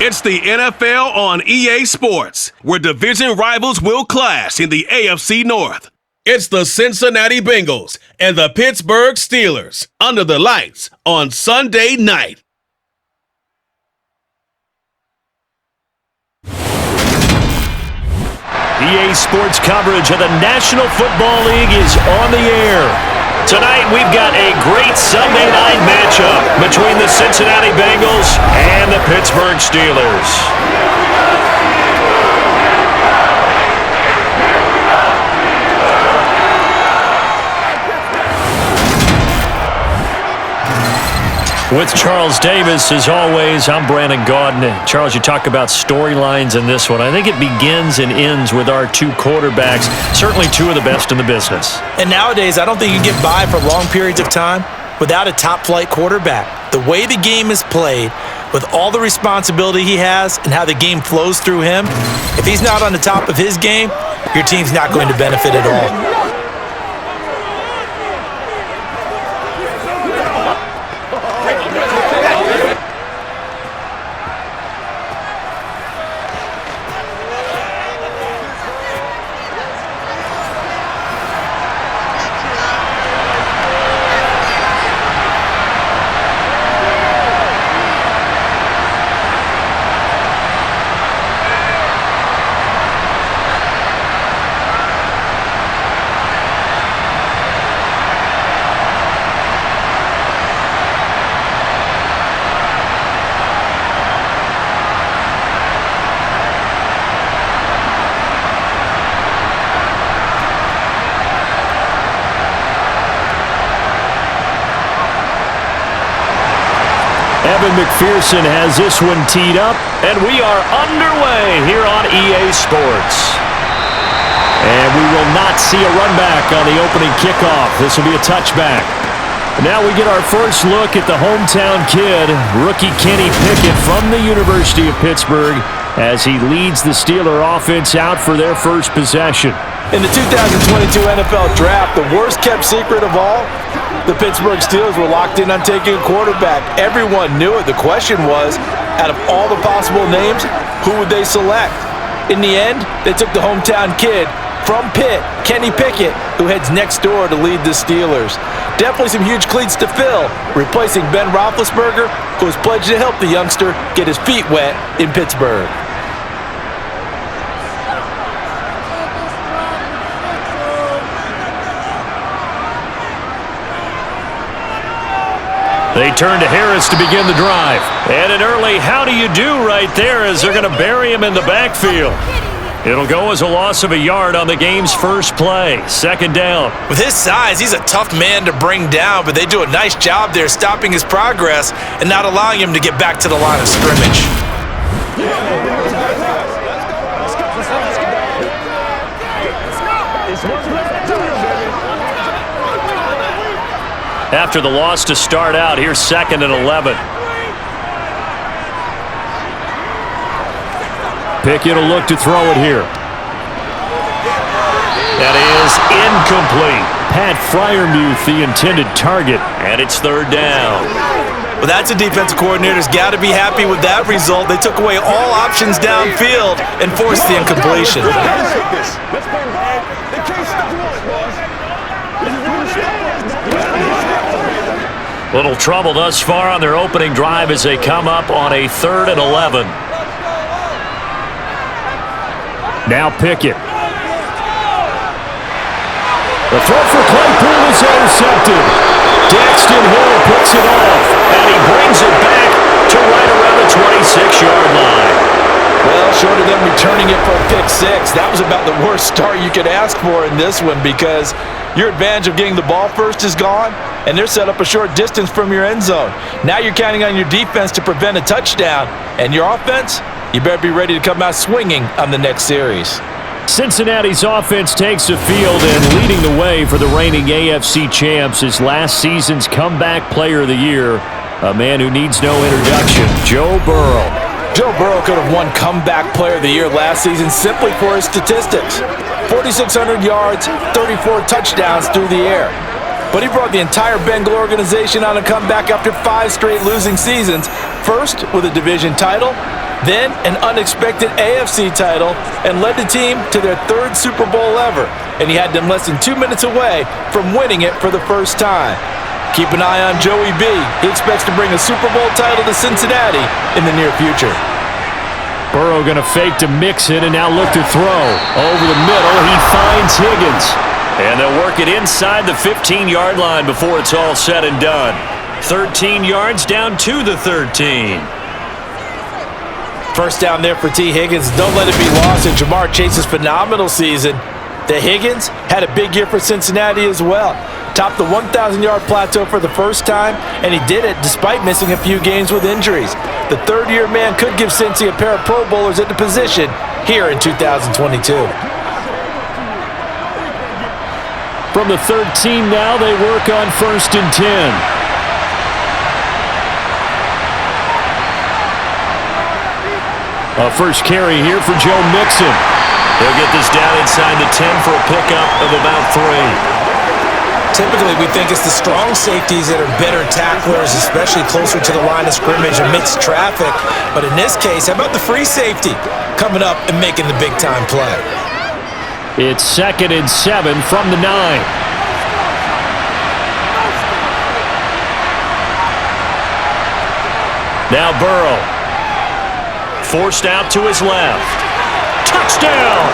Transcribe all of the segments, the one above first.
It's the NFL on EA Sports, where division rivals will clash in the AFC North. It's the Cincinnati Bengals and the Pittsburgh Steelers under the lights on Sunday night. EA Sports coverage of the National Football League is on the air. Tonight, we've got a great Sunday night matchup between the Cincinnati Bengals and the Pittsburgh Steelers. With Charles Davis, as always, I'm Brandon Gaudin. Charles, you talk about storylines in this one. I think it begins and ends with our two quarterbacks, certainly two of the best in the business. And nowadays, I don't think you can get by for long periods of time without a top-flight quarterback. The way the game is played, with all the responsibility he has and how the game flows through him, if he's not on the top of his game, your team's not going to benefit at all. McPherson has this one teed up, and we are underway here on EA Sports. And we will not see a run back on the opening kickoff. This will be a touchback. Now we get our first look at the hometown kid, rookie Kenny Pickett from the University of Pittsburgh, as he leads the Steeler offense out for their first possession. In the 2022 NFL Draft, the worst-kept secret of all, the Pittsburgh Steelers were locked in on taking a quarterback. Everyone knew it. The question was, out of all the possible names, who would they select? In the end, they took the hometown kid from Pitt, Kenny Pickett, who heads next door to lead the Steelers. Definitely some huge cleats to fill, replacing Ben Roethlisberger, who has pledged to help the youngster get his feet wet in Pittsburgh. They turn to Harris to begin the drive. And an early how do you do right there as they're going to bury him in the backfield. It'll go as a loss of a yard on the game's first play. Second down. With his size, he's a tough man to bring down, but they do a nice job there stopping his progress and not allowing him to get back to the line of scrimmage. After the loss to start out, here's 2nd and 11. Pickett will look to throw it here. That is incomplete. Pat Freiermuth, the intended target, and it's 3rd down. Well, that's a defensive coordinator's got to be happy with that result. They took away all options downfield and forced the incompletion. Little trouble thus far on their opening drive as they come up on a 3rd and 11. Now Pickett. The throw for Claypool is intercepted. Daxton Hill puts it off, and he brings it back to right around the 26-yard line. Well, short of them returning it for a pick six, that was about the worst start you could ask for in this one because your advantage of getting the ball first is gone, and they're set up a short distance from your end zone. Now you're counting on your defense to prevent a touchdown, and your offense, you better be ready to come out swinging on the next series. Cincinnati's offense takes the field and leading the way for the reigning AFC champs is last season's comeback player of the year, a man who needs no introduction, Joe Burrow. Joe Burrow could have won Comeback Player of the Year last season simply for his statistics. 4,600 yards, 34 touchdowns through the air. But he brought the entire Bengal organization on a comeback after 5 straight losing seasons. First with a division title, then an unexpected AFC title, and led the team to their 3rd Super Bowl ever, and he had them less than 2 minutes away from winning it for the first time. Keep an eye on Joey B. He expects to bring a Super Bowl title to Cincinnati in the near future. Burrow going to fake to Mixon and now look to throw. Over the middle, he finds Higgins. And they'll work it inside the 15-yard line before it's all said and done. 13 yards down to the 13. First down there for T. Higgins. Don't let it be lost in Jamar Chase's phenomenal season. The Higgins had a big year for Cincinnati as well. Topped the 1,000-yard plateau for the first time, and he did it despite missing a few games with injuries. The third-year man could give Cincy a pair of Pro Bowlers at the position here in 2022. From the 13 now, they work on 1st and 10. A first carry here for Joe Mixon. He'll get this down inside the 10 for a pickup of about 3. Typically, we think it's the strong safeties that are better tacklers, especially closer to the line of scrimmage amidst traffic. But in this case, how about the free safety coming up and making the big-time play? It's 2nd and 7 from the 9. Now Burrow. Forced out to his left. Touchdown!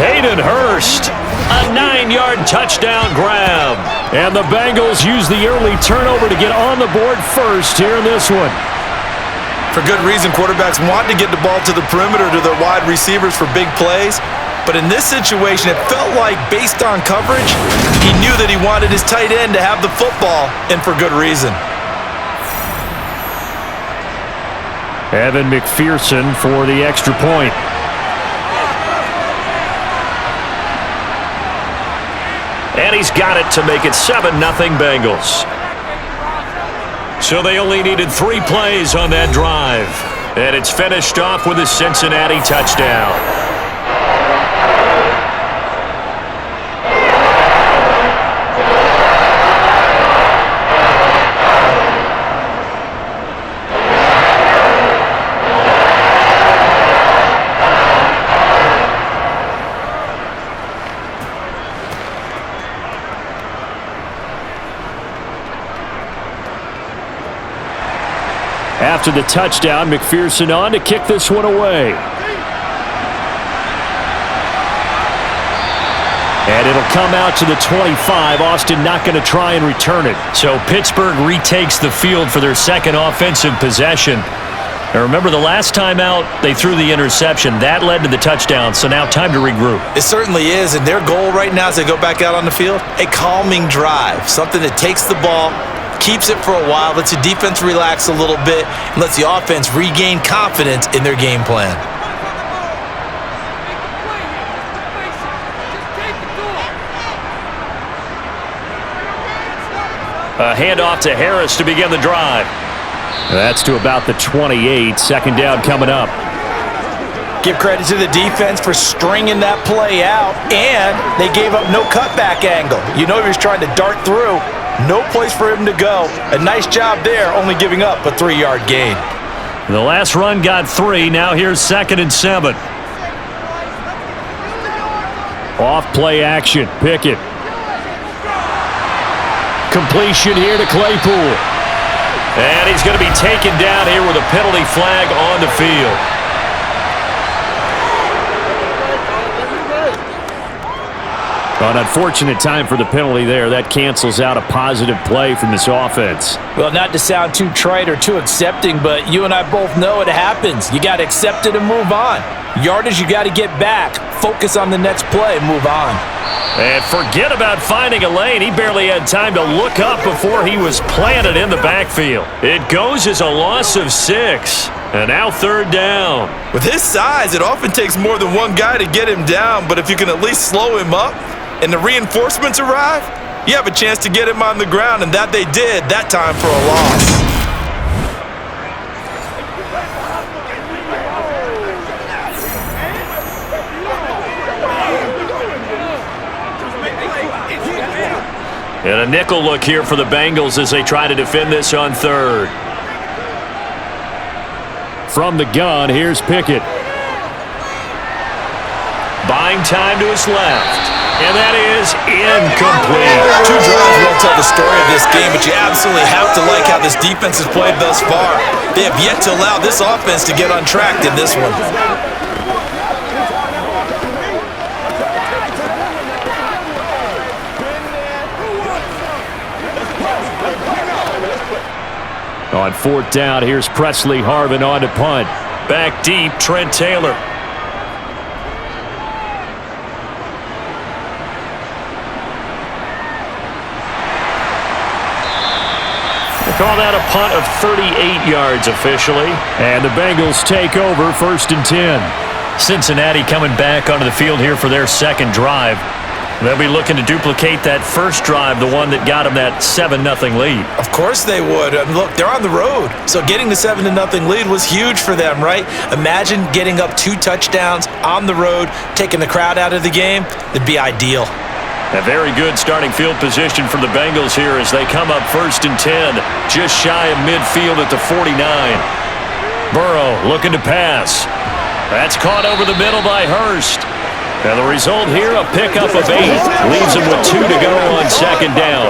Hayden Hurst. A 9-yard touchdown grab. And the Bengals use the early turnover to get on the board first here in this one. For good reason, quarterbacks want to get the ball to the perimeter to their wide receivers for big plays. But in this situation, it felt like, based on coverage, he knew that he wanted his tight end to have the football, and for good reason. Evan McPherson for the extra point. And he's got it to make it 7-0 Bengals. So they only needed 3 plays on that drive. And it's finished off with a Cincinnati touchdown. After the touchdown, McPherson on to kick this one away. And it'll come out to the 25. Austin not going to try and return it. So Pittsburgh retakes the field for their second offensive possession. And remember, the last time out, they threw the interception. That led to the touchdown, so now time to regroup. It certainly is, and their goal right now as they go back out on the field, a calming drive, something that takes the ball, keeps it for a while, lets the defense relax a little bit, and lets the offense regain confidence in their game plan. A handoff to Harris to begin the drive. That's to about the 28. Second down coming up. Give credit to the defense for stringing that play out, and they gave up no cutback angle. You know he was trying to dart through. No place for him to go. A nice job there, only giving up a 3-yard gain. The last run got 3. Now here's 2nd and 7. Off play action. Pickett. Completion here to Claypool. And he's going to be taken down here with a penalty flag on the field. An unfortunate time for the penalty there. That cancels out a positive play from this offense. Well, not to sound too trite or too accepting, but you and I both know it happens. You got to accept it and move on. Yardage, you got to get back. Focus on the next play and move on. And forget about finding a lane. He barely had time to look up before he was planted in the backfield. It goes as a loss of 6. And now 3rd down. With his size, it often takes more than one guy to get him down, but if you can at least slow him up and the reinforcements arrive, you have a chance to get him on the ground, and that they did that time for a loss. And a nickel look here for the Bengals as they try to defend this on 3rd. From the gun, here's Pickett. Buying time to his left. And that is incomplete. Two drives won't tell the story of this game, but you absolutely have to like how this defense has played thus far. They have yet to allow this offense to get on track in this one. On fourth down, here's Presley Harvin on to punt. Back deep, Trent Taylor. Call that a punt of 38 yards officially. And the Bengals take over 1st and 10. Cincinnati coming back onto the field here for their second drive. They'll be looking to duplicate that first drive, the one that got them that 7-0 lead. Of course they would. I mean, look, they're on the road. So getting the 7-0 lead was huge for them, right? Imagine getting up 2 touchdowns on the road, taking the crowd out of the game. That'd be ideal. A very good starting field position for the Bengals here as they come up 1st and 10, just shy of midfield at the 49. Burrow looking to pass. That's caught over the middle by Hurst. And the result here, a pickup of 8. Leaves him with 2 to go on 2nd down.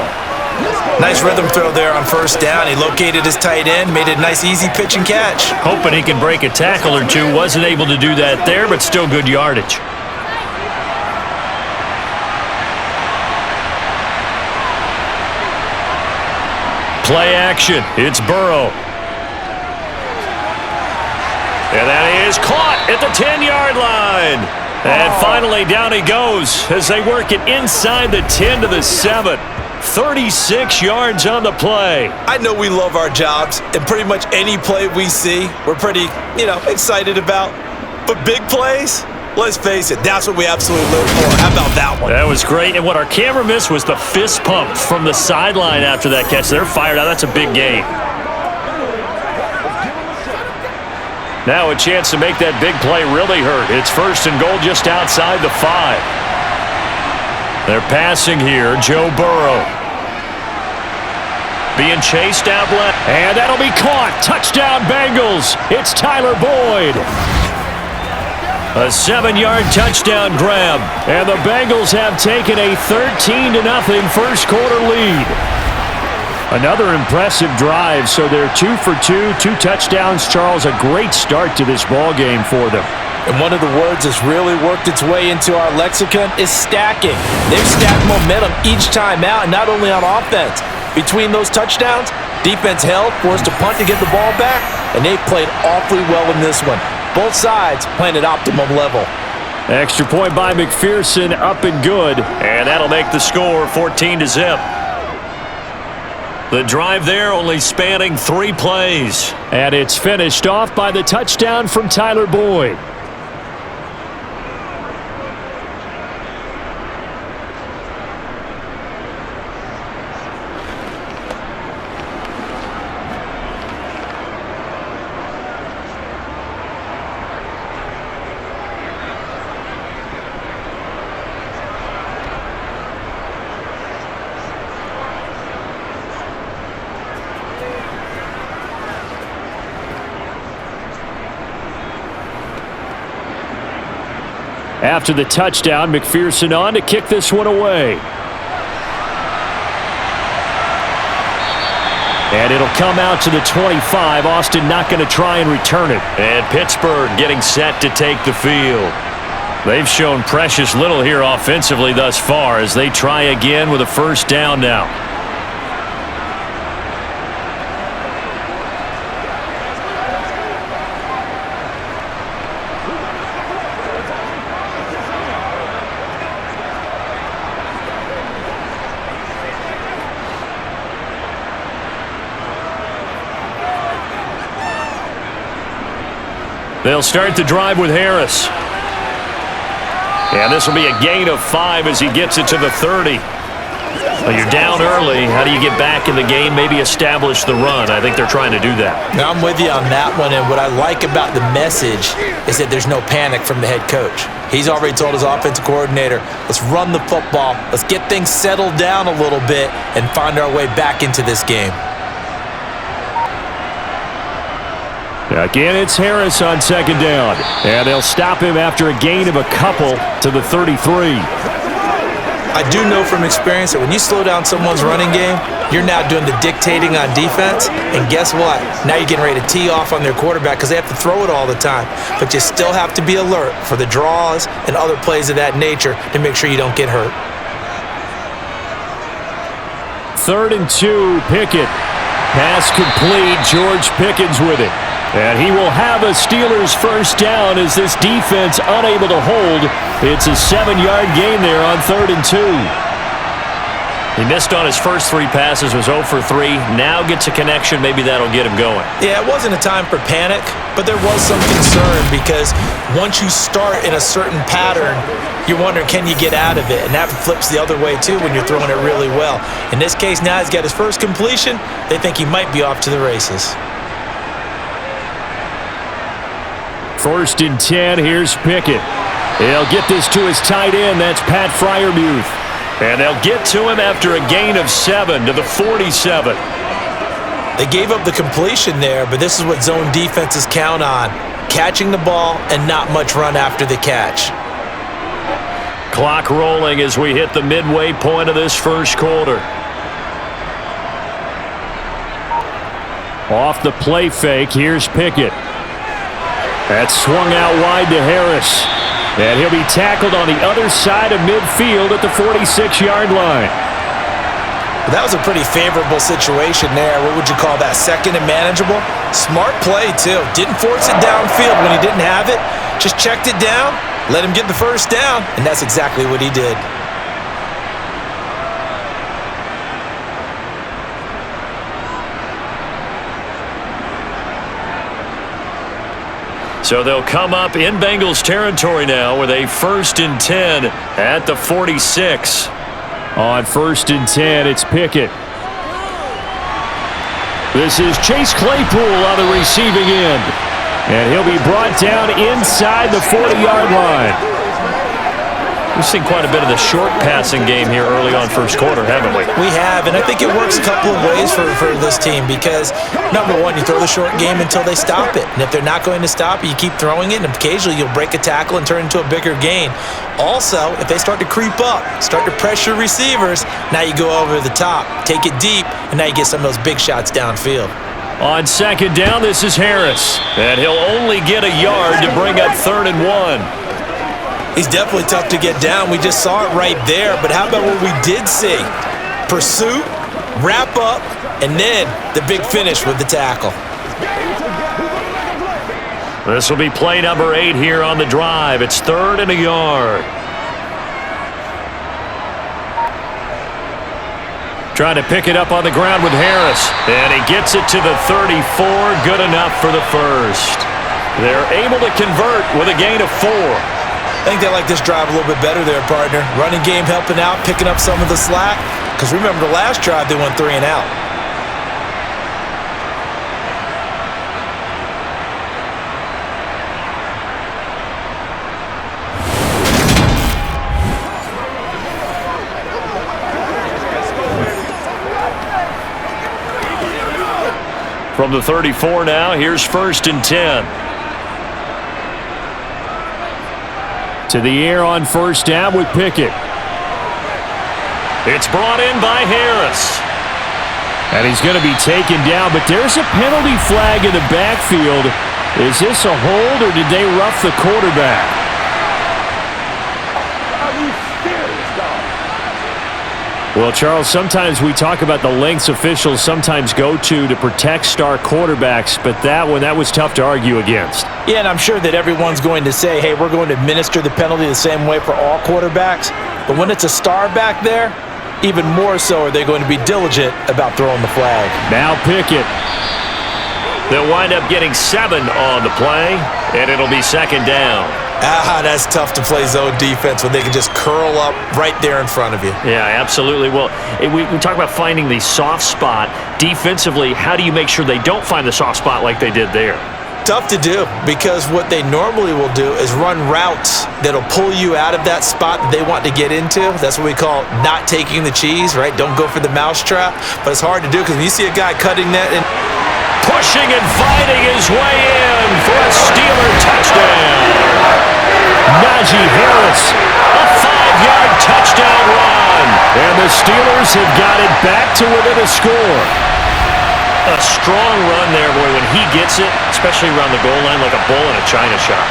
Nice rhythm throw there on 1st down. He located his tight end, made it a nice easy pitch and catch. Hoping he can break a tackle or two. Wasn't able to do that there, but still good yardage. Play action. It's Burrow. And that is caught at the 10-yard line. And finally down he goes as they work it inside the 10 to the 7. 36 yards on the play. I know we love our jobs, and pretty much any play we see, we're pretty, excited about. But big plays, let's face it, that's what we absolutely live for. How about that one? That was great, and what our camera missed was the fist pump from the sideline after that catch. They're fired out. That's a big gain. Now a chance to make that big play really hurt. It's 1st and goal just outside the 5. They're passing here. Joe Burrow. Being chased out left. And that'll be caught. Touchdown Bengals. It's Tyler Boyd. A 7-yard touchdown grab. And the Bengals have taken a 13-0 first quarter lead. Another impressive drive, so they're 2 for 2, 2 touchdowns. Charles, a great start to this ball game for them. And one of the words that's really worked its way into our lexicon is stacking. They've stacked momentum each time out, and not only on offense. Between those touchdowns, defense held, forced a punt to get the ball back, and they played awfully well in this one. Both sides playing at optimum level. Extra point by McPherson, up and good. And that'll make the score 14-0. The drive there only spanning 3 plays. And it's finished off by the touchdown from Tyler Boyd. After the touchdown, McPherson on to kick this one away. And it'll come out to the 25. Austin not going to try and return it. And Pittsburgh getting set to take the field. They've shown precious little here offensively thus far as they try again with a 1st down now. They'll start the drive with Harris. And this will be a gain of 5 as he gets it to the 30. Well, you're down early. How do you get back in the game? Maybe establish the run. I think they're trying to do that. Now, I'm with you on that one, and what I like about the message is that there's no panic from the head coach. He's already told his offensive coordinator, let's run the football, let's get things settled down a little bit and find our way back into this game. Again, it's Harris on second down. And they'll stop him after a gain of a couple to the 33. I do know from experience that when you slow down someone's running game, you're now doing the dictating on defense. And guess what? Now you're getting ready to tee off on their quarterback because they have to throw it all the time. But you still have to be alert for the draws and other plays of that nature to make sure you don't get hurt. 3rd and 2, Pickett. Pass complete. George Pickens with it. And he will have a Steelers first down as this defense unable to hold. It's a 7-yard gain there on 3rd and 2. He missed on his first 3 passes, was 0 for 3. Now gets a connection. Maybe that'll get him going. Yeah, it wasn't a time for panic, but there was some concern because once you start in a certain pattern, you're wondering, can you get out of it? And that flips the other way, too, when you're throwing it really well. In this case, now he's got his first completion. They think he might be off to the races. 1st and 10, here's Pickett. He'll get this to his tight end, that's Pat Freiermuth. And they'll get to him after a gain of 7 to the 47. They gave up the completion there, but this is what zone defenses count on. Catching the ball and not much run after the catch. Clock rolling as we hit the midway point of this first quarter. Off the play fake, here's Pickett. That's swung out wide to Harris. And he'll be tackled on the other side of midfield at the 46-yard line. That was a pretty favorable situation there. What would you call that? Second and manageable? Smart play, too. Didn't force it downfield when he didn't have it. Just checked it down, let him get the first down, and that's exactly what he did. So they'll come up in Bengals territory now with a 1st and 10 at the 46. On 1st and 10, it's Pickett. This is Chase Claypool on the receiving end. And he'll be brought down inside the 40-yard line. We've seen quite a bit of the short passing game here early on first quarter, haven't we? We have, and I think it works a couple of ways for this team because, number one, you throw the short game until they stop it. And if they're not going to stop it, you keep throwing it, and occasionally you'll break a tackle and turn it into a bigger gain. Also, if they start to creep up, start to pressure receivers, now you go over the top, take it deep, and now you get some of those big shots downfield. On 2nd down, this is Harris. And he'll only get a yard to bring up 3rd and 1. He's definitely tough to get down. We just saw it right there. But how about what we did see? Pursuit, wrap up, and then the big finish with the tackle. This will be play number 8 here on the drive. It's 3rd and a yard. Trying to pick it up on the ground with Harris. And he gets it to the 34. Good enough for the first. They're able to convert with a gain of 4. I think they like this drive a little bit better there, partner. Running game helping out, picking up some of the slack. Because remember the last drive, they went 3 and out. From the 34 now, here's 1st and 10. To the air on 1st down with Pickett. It's brought in by Harris. And he's going to be taken down, but there's a penalty flag in the backfield. Is this a hold or did they rough the quarterback? Well, Charles, sometimes we talk about the lengths officials sometimes go to protect star quarterbacks, but that one, that was tough to argue against. Yeah, and I'm sure that everyone's going to say, hey, we're going to administer the penalty the same way for all quarterbacks. But when it's a star back there, even more so are they going to be diligent about throwing the flag. Now Pickett. They'll wind up getting 7 on the play, and it'll be 2nd down. That's tough to play zone defense when they can just curl up right there in front of you. Yeah, absolutely. Well, we talk about finding the soft spot. Defensively, how do you make sure they don't find the soft spot like they did there? Tough to do because what they normally will do is run routes that'll pull you out of that spot that they want to get into. That's what we call not taking the cheese, right? Don't go for the mousetrap. But it's hard to do because when you see a guy cutting that in. pushing and fighting his way in for a Steeler touchdown. Najee Harris, a 5-yard touchdown run. And the Steelers have got it back to within a score. A strong run there, boy, when he gets it, especially around the goal line like a bull in a china shop.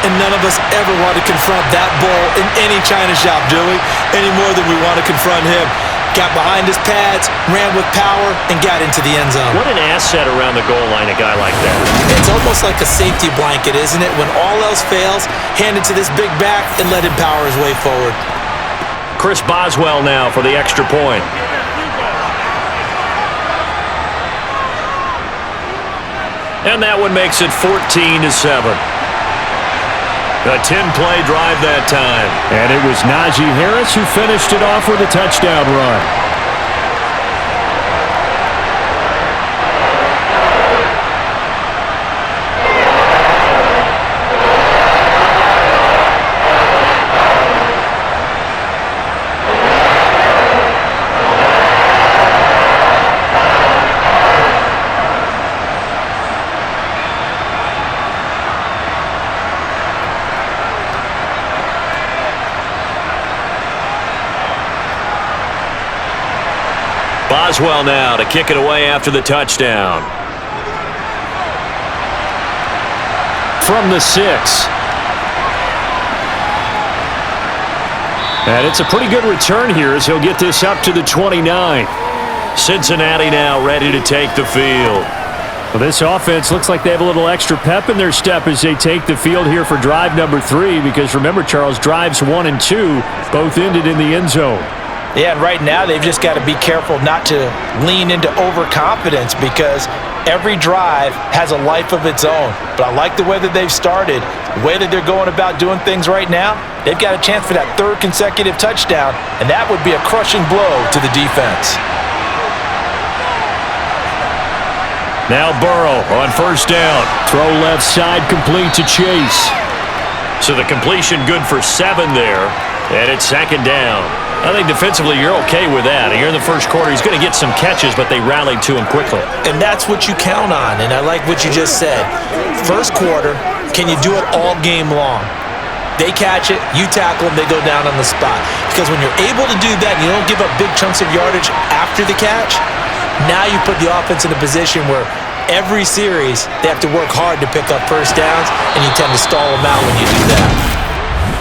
And none of us ever want to confront that bull in any china shop, do we? Any more than we want to confront him. Got behind his pads, ran with power, and got into the end zone. What an asset around the goal line, a guy like that. It's almost like a safety blanket, isn't it? When all else fails, hand it to this big back and let him power his way forward. Chris Boswell now for the extra point. And that one makes it 14-7. A 10-play drive that time. And it was Najee Harris who finished it off with a touchdown run. Boswell now to kick it away after the touchdown. From the 6. And it's a pretty good return here as he'll get this up to the 29. Cincinnati now ready to take the field. Well, this offense looks like they have a little extra pep in their step as they take the field here for drive number 3, because remember, Charles, drives 1 and 2 both ended in the end zone. Yeah, and right now they've just got to be careful not to lean into overconfidence, because every drive has a life of its own. But I like the way that they've started, the way that they're going about doing things right now. They've got a chance for that 3rd consecutive touchdown, and that would be a crushing blow to the defense. Now Burrow on first down. Throw left side, complete to Chase. So the completion good for 7 there, and it's 2nd down. I think defensively you're okay with that. Here in the first quarter, he's going to get some catches, but they rallied to him quickly. And that's what you count on, and I like what you just said. First quarter, can you do it all game long? They catch it, you tackle them, they go down on the spot. Because when you're able to do that and you don't give up big chunks of yardage after the catch, now you put the offense in a position where every series they have to work hard to pick up first downs, and you tend to stall them out when you do that.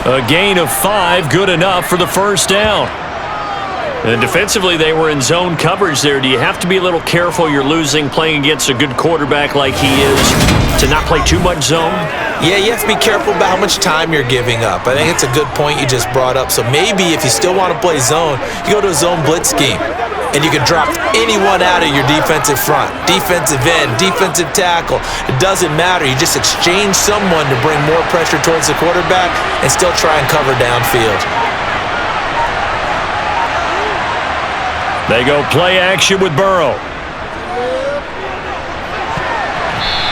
A gain of 5, good enough for the first down. And defensively, they were in zone coverage there. Do you have to be a little careful you're losing playing against a good quarterback like he is to not play too much zone? Yeah, you have to be careful about how much time you're giving up. I think it's a good point you just brought up. So maybe if you still want to play zone, you go to a zone blitz scheme. And you can drop anyone out of your defensive front, defensive end, defensive tackle. It doesn't matter. You just exchange someone to bring more pressure towards the quarterback and still try and cover downfield. They go play action with Burrow.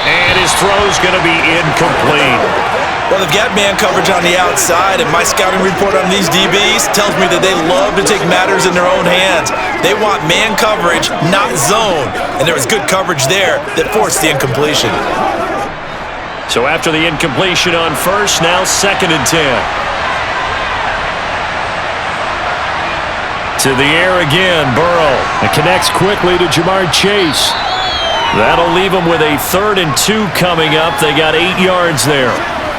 And his throw's going to be incomplete. Well, they've got man coverage on the outside, and my scouting report on these DBs tells me that they love to take matters in their own hands. They want man coverage, not zone. And there was good coverage there that forced the incompletion. So after the incompletion on first, now 2nd and 10. To the air again, Burrow. It connects quickly to Jamar Chase. That'll leave them with a 3rd and 2 coming up. They got 8 yards there.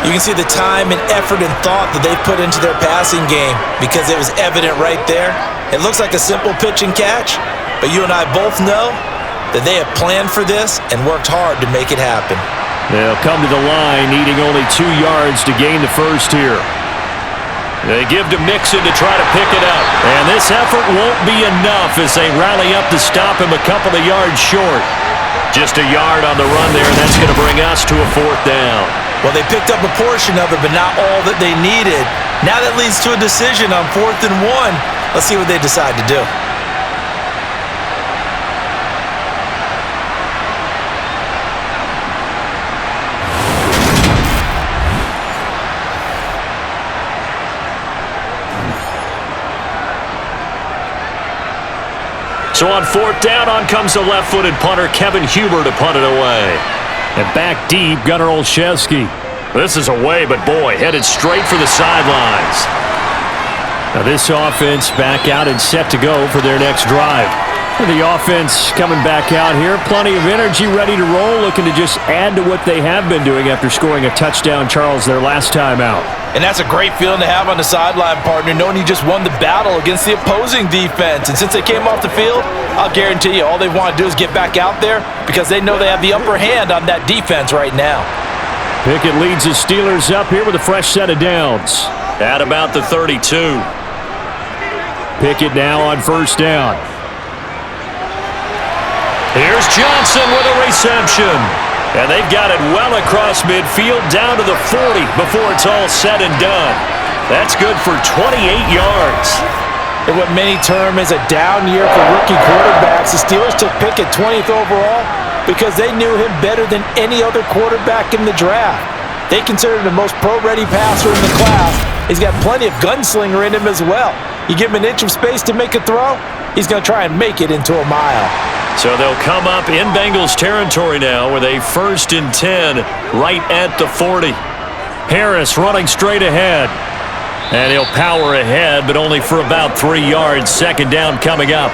You can see the time and effort and thought that they've put into their passing game, because it was evident right there. It looks like a simple pitch and catch, but you and I both know that they have planned for this and worked hard to make it happen. They'll come to the line needing only 2 yards to gain the first here. They give to Mixon to try to pick it up. And this effort won't be enough as they rally up to stop him a couple of yards short. Just a yard on the run there, and that's going to bring us to a 4th down. Well, they picked up a portion of it, but not all that they needed. Now that leads to a decision on 4th and 1. Let's see what they decide to do. So on fourth down, on comes the left-footed punter, Kevin Huber, to punt it away. And back deep, Gunnar Olszewski. This is away, but boy, headed straight for the sidelines. Now this offense back out and set to go for their next drive. The offense coming back out here, plenty of energy, ready to roll, looking to just add to what they have been doing after scoring a touchdown, Charles, their last time out. And that's a great feeling to have on the sideline, partner, knowing you just won the battle against the opposing defense. And since they came off the field, I'll guarantee you all they want to do is get back out there because they know they have the upper hand on that defense right now. Pickett leads the Steelers up here with a fresh set of downs. At about the 32. Pickett now on first down. Here's Johnson with a reception. And they've got it well across midfield down to the 40 before it's all said and done. That's good for 28 yards. In what many term is a down year for rookie quarterbacks, the Steelers took Pickett 20th overall because they knew him better than any other quarterback in the draft. They considered him the most pro-ready passer in the class. He's got plenty of gunslinger in him as well. You give him an inch of space to make a throw, he's going to try and make it into a mile. So they'll come up in Bengals territory now with a 1st and 10 right at the 40. Harris running straight ahead. And he'll power ahead, but only for about 3 yards. Second down coming up.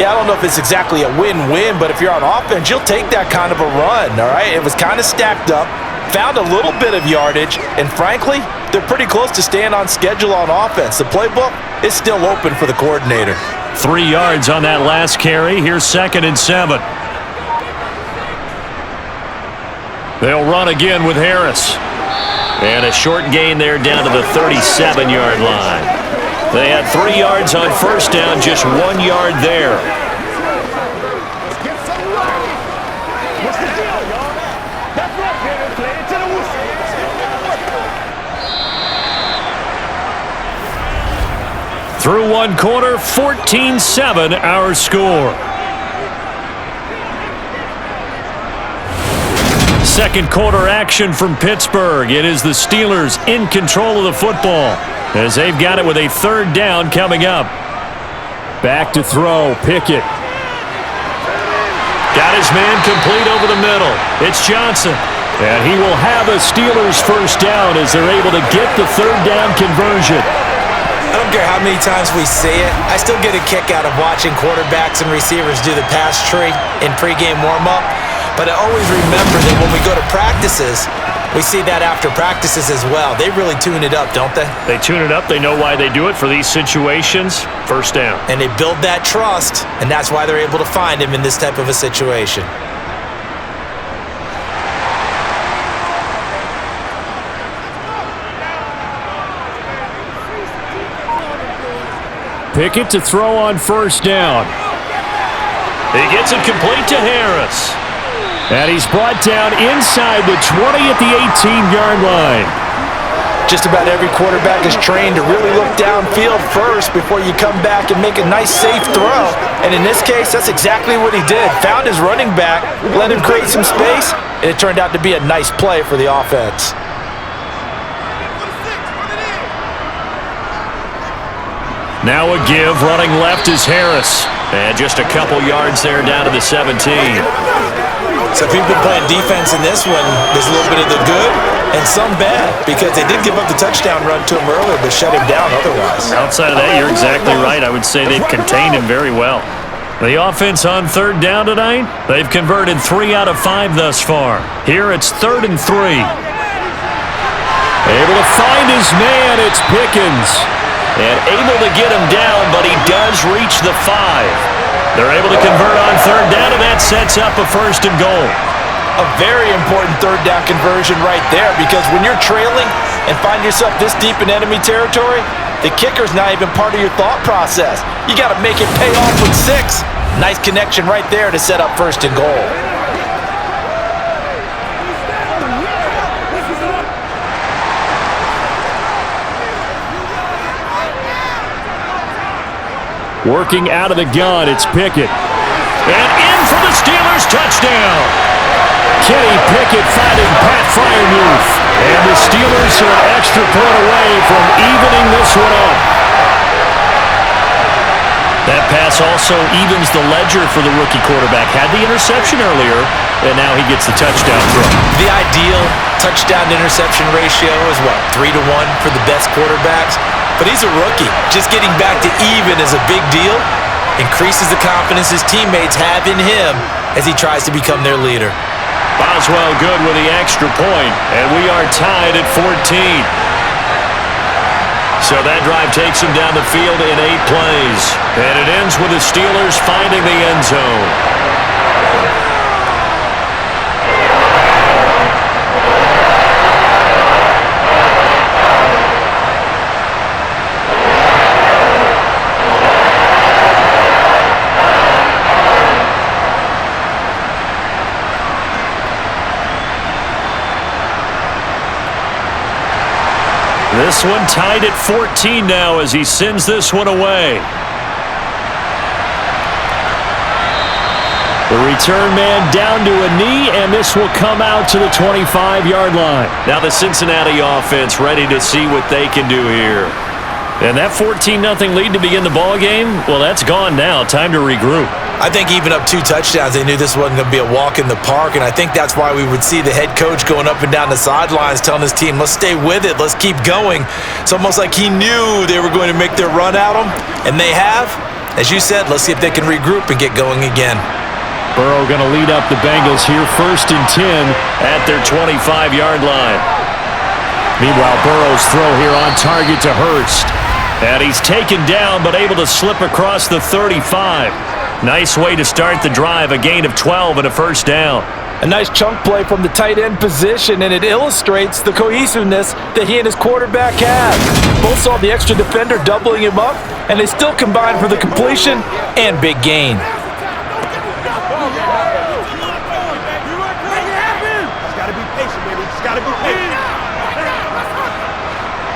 Yeah, I don't know if it's exactly a win-win, but if you're on offense, you'll take that kind of a run, all right? It was kind of stacked up, found a little bit of yardage, and frankly, they're pretty close to staying on schedule on offense. The playbook is still open for the coordinator. 3 yards on that last carry. Here's 2nd and 7. They'll run again with Harris. And a short gain there down to the 37-yard line. They had 3 yards on first down, just 1 yard there. Through one quarter, 14-7 our score. Second quarter action from Pittsburgh. It is the Steelers in control of the football as they've got it with a 3rd down coming up. Back to throw, Pickett. Got his man complete over the middle. It's Johnson. And he will have a Steelers 1st down as they're able to get the 3rd down conversion. I don't care how many times we say it, I still get a kick out of watching quarterbacks and receivers do the pass tree in pregame warm-up. But I always remember that when we go to practices, we see that after practices as well. They really tune it up, don't they? They tune it up. They know why they do it for these situations. 1st down. And they build that trust, and that's why they're able to find him in this type of a situation. Pickett to throw on 1st down. He gets it complete to Harris. And he's brought down inside the 20 at the 18-yard line. Just about every quarterback is trained to really look downfield first before you come back and make a nice, safe throw. And in this case, that's exactly what he did. Found his running back, let him create some space, and it turned out to be a nice play for the offense. Now a give, running left is Harris. And just a couple yards there down to the 17. So people playing defense in this one, there's a little bit of the good and some bad because they did give up the touchdown run to him earlier but shut him down otherwise. Outside of that, you're exactly right. I would say they've contained him very well. The offense on 3rd down tonight, they've converted 3 out of 5 thus far. Here it's 3rd and 3. Able to find his man, it's Pickens. And able to get him down, but he does reach the 5. They're able to convert on 3rd down, and that sets up a 1st and goal. A very important 3rd down conversion right there because when you're trailing and find yourself this deep in enemy territory, the kicker's not even part of your thought process. You got to make it pay off with 6. Nice connection right there to set up 1st and goal. Working out of the gun, it's Pickett. And in for the Steelers touchdown. Kenny Pickett finding Pat Freiermuth. And the Steelers are an extra point away from evening this one up. That pass also evens the ledger for the rookie quarterback. Had the interception earlier, and now he gets the touchdown throw. The ideal touchdown-interception ratio is what, 3-1 for the best quarterbacks? But he's a rookie. Just getting back to even is a big deal. Increases the confidence his teammates have in him as he tries to become their leader. Boswell good with the extra point, and we are tied at 14. So that drive takes him down the field in 8 plays. And it ends with the Steelers finding the end zone. This one tied at 14 now as he sends this one away. The return man down to a knee, and this will come out to the 25-yard line. Now the Cincinnati offense ready to see what they can do here. And that 14-0 lead to begin the ball game, well, that's gone now. Time to regroup. I think even up 2 touchdowns, they knew this wasn't going to be a walk in the park, and I think that's why we would see the head coach going up and down the sidelines telling his team, let's stay with it, let's keep going. It's almost like he knew they were going to make their run at him, and they have. As you said, let's see if they can regroup and get going again. Burrow going to lead up the Bengals here, 1st and 10 at their 25-yard line. Meanwhile, Burrow's throw here on target to Hurst. And he's taken down, but able to slip across the 35. Nice way to start the drive, a gain of 12 and a first down. A nice chunk play from the tight end position, and it illustrates the cohesiveness that he and his quarterback have. Both saw the extra defender doubling him up, and they still combined for the completion and big gain.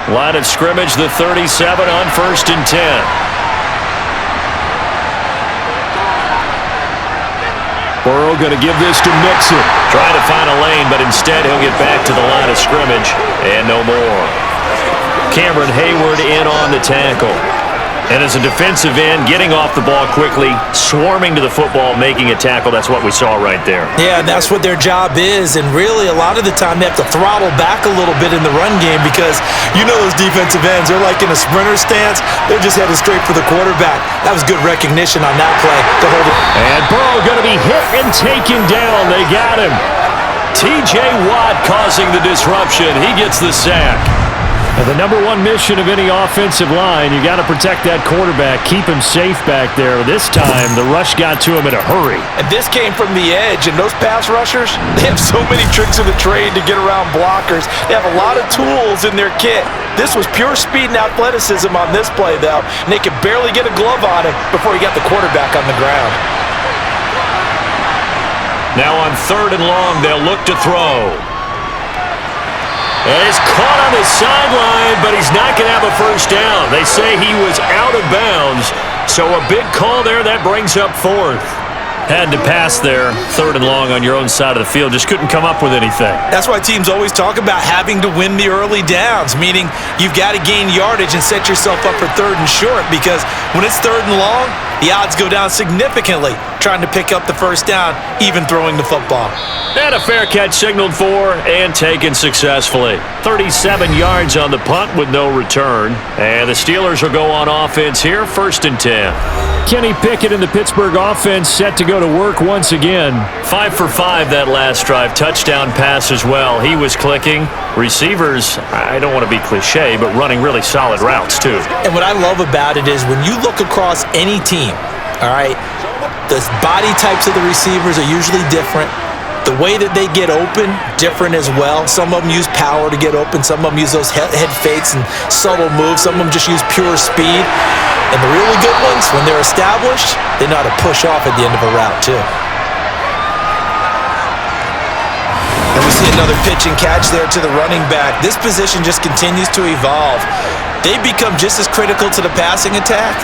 Line of scrimmage, the 37 on 1st and 10. Burrow going to give this to Mixon. Trying to find a lane, but instead he'll get back to the line of scrimmage, and no more. Cameron Hayward in on the tackle. And as a defensive end, getting off the ball quickly, swarming to the football, making a tackle, that's what we saw right there. Yeah, and that's what their job is, and really a lot of the time they have to throttle back a little bit in the run game because you know those defensive ends, they're like in a sprinter stance, they're just headed straight for the quarterback. That was good recognition on that play to hold it. And Burrow going to be hit and taken down. They got him. T.J. Watt causing the disruption. He gets the sack. And the number one mission of any offensive line, you got to protect that quarterback, keep him safe back there. This time, the rush got to him in a hurry. And this came from the edge, and those pass rushers, they have so many tricks of the trade to get around blockers. They have a lot of tools in their kit. This was pure speed and athleticism on this play, though, and they could barely get a glove on him before he got the quarterback on the ground. Now on 3rd and long, they'll look to throw. And he's caught on the sideline, but he's not going to have a first down. They say he was out of bounds, so a big call there. That brings up 4th. Had to pass there, 3rd and long on your own side of the field. Just couldn't come up with anything. That's why teams always talk about having to win the early downs, meaning you've got to gain yardage and set yourself up for 3rd and short, because when it's 3rd and long, the odds go down significantly trying to pick up the first down, even throwing the football. And a fair catch signaled for and taken successfully. 37 yards on the punt with no return. And the Steelers will go on offense here, 1st and 10. Kenny Pickett and the Pittsburgh offense set to go to work once again. 5 for 5 that last drive. Touchdown pass as well. He was clicking. Receivers, I don't want to be cliche, but running really solid routes too. And what I love about it is when you look across any team, all right, the body types of the receivers are usually different. The way that they get open, different as well. Some of them use power to get open. Some of them use those head fakes and subtle moves. Some of them just use pure speed. And the really good ones, when they're established, they know how to push off at the end of a route too. And we see another pitch and catch there to the running back. This position just continues to evolve. They become just as critical to the passing attack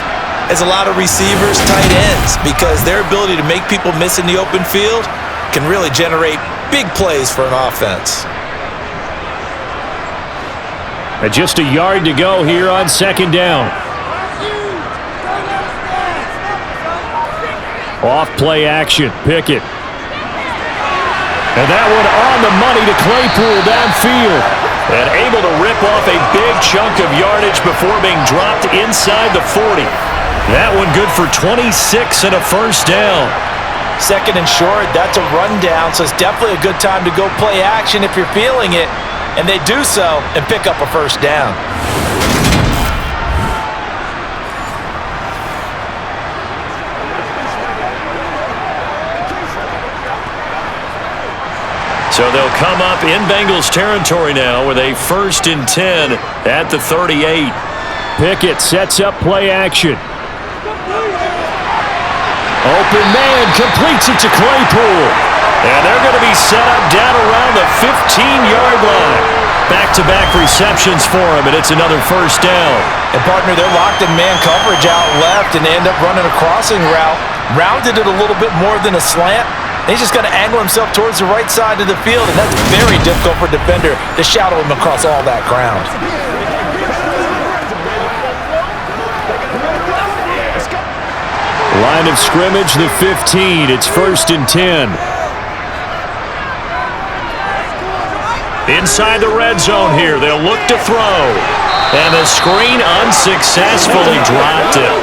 as a lot of receivers, tight ends, because their ability to make people miss in the open field can really generate big plays for an offense. And just a yard to go here on 2nd down. Off play action, Pickett. And that one on the money to Claypool downfield. And able to rip off a big chunk of yardage before being dropped inside the 40. That one good for 26 and a first down. Second and short, that's a rundown, so it's definitely a good time to go play action if you're feeling it. And they do so and pick up a first down. So they'll come up in Bengals territory now with a 1st and 10 at the 38. Pickett sets up play action. Open man completes it to Claypool. And they're going to be set up down around the 15-yard line. Back-to-back receptions for him, and it's another first down. And partner, they're locked in man coverage out left, and they end up running a crossing route. Rounded it a little bit more than a slant. He's just got to angle himself towards the right side of the field, and that's very difficult for a defender to shadow him across all that ground. Line of scrimmage, the 15. It's 1st and 10. Inside the red zone here, they'll look to throw. And the screen unsuccessfully dropped it.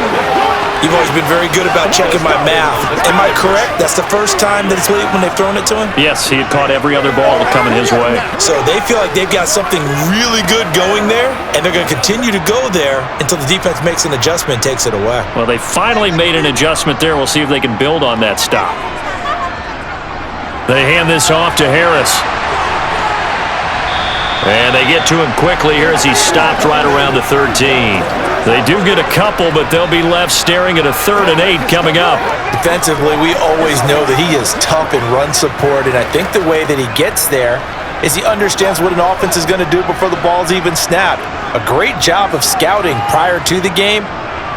You've always been very good about checking my math. Am I correct? That's the first time that it's late when they've thrown it to him? Yes, he had caught every other ball coming his way. So they feel like they've got something really good going there, and they're going to continue to go there until the defense makes an adjustment and takes it away. Well, they finally made an adjustment there. We'll see if they can build on that stop. They hand this off to Harris. And they get to him quickly here as he's stopped right around the 13. They do get a couple, but they'll be left staring at a 3rd and 8 coming up. Defensively, we always know that he is tough in run support, and I think the way that he gets there is he understands what an offense is going to do before the ball's even snapped. A great job of scouting prior to the game,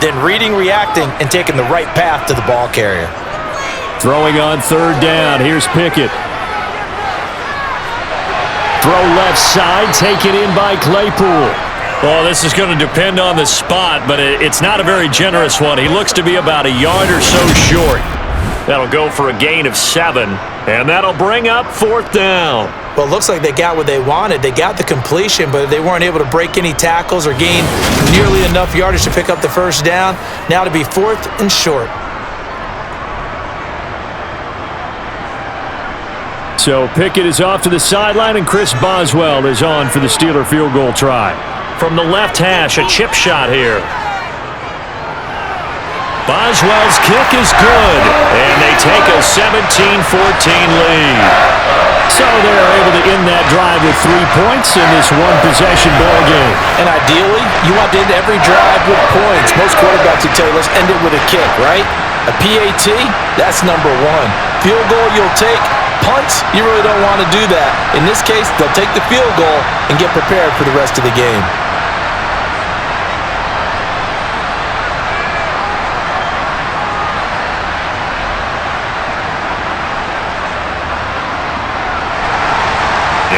then reading, reacting, and taking the right path to the ball carrier. Throwing on 3rd down. Here's Pickett. Throw left side, taken in by Claypool. Well, this is going to depend on the spot, but it's not a very generous one. He looks to be about a yard or so short. That'll go for a gain of 7, and that'll bring up 4th down. Well, it looks like they got what they wanted. They got the completion, but they weren't able to break any tackles or gain nearly enough yardage to pick up the first down. Now to be 4th and short. So Pickett is off to the sideline, and Chris Boswell is on for the Steeler field goal try. From the left hash, a chip shot here. Boswell's kick is good, and they take a 17-14 lead. So they're able to end that drive with 3 points in this one-possession ball game. And ideally, you want to end every drive with points. Most quarterbacks would tell you, let's end it with a kick, right? A PAT, that's number 1. Field goal you'll take. Punts, you really don't want to do that. In this case, they'll take the field goal and get prepared for the rest of the game.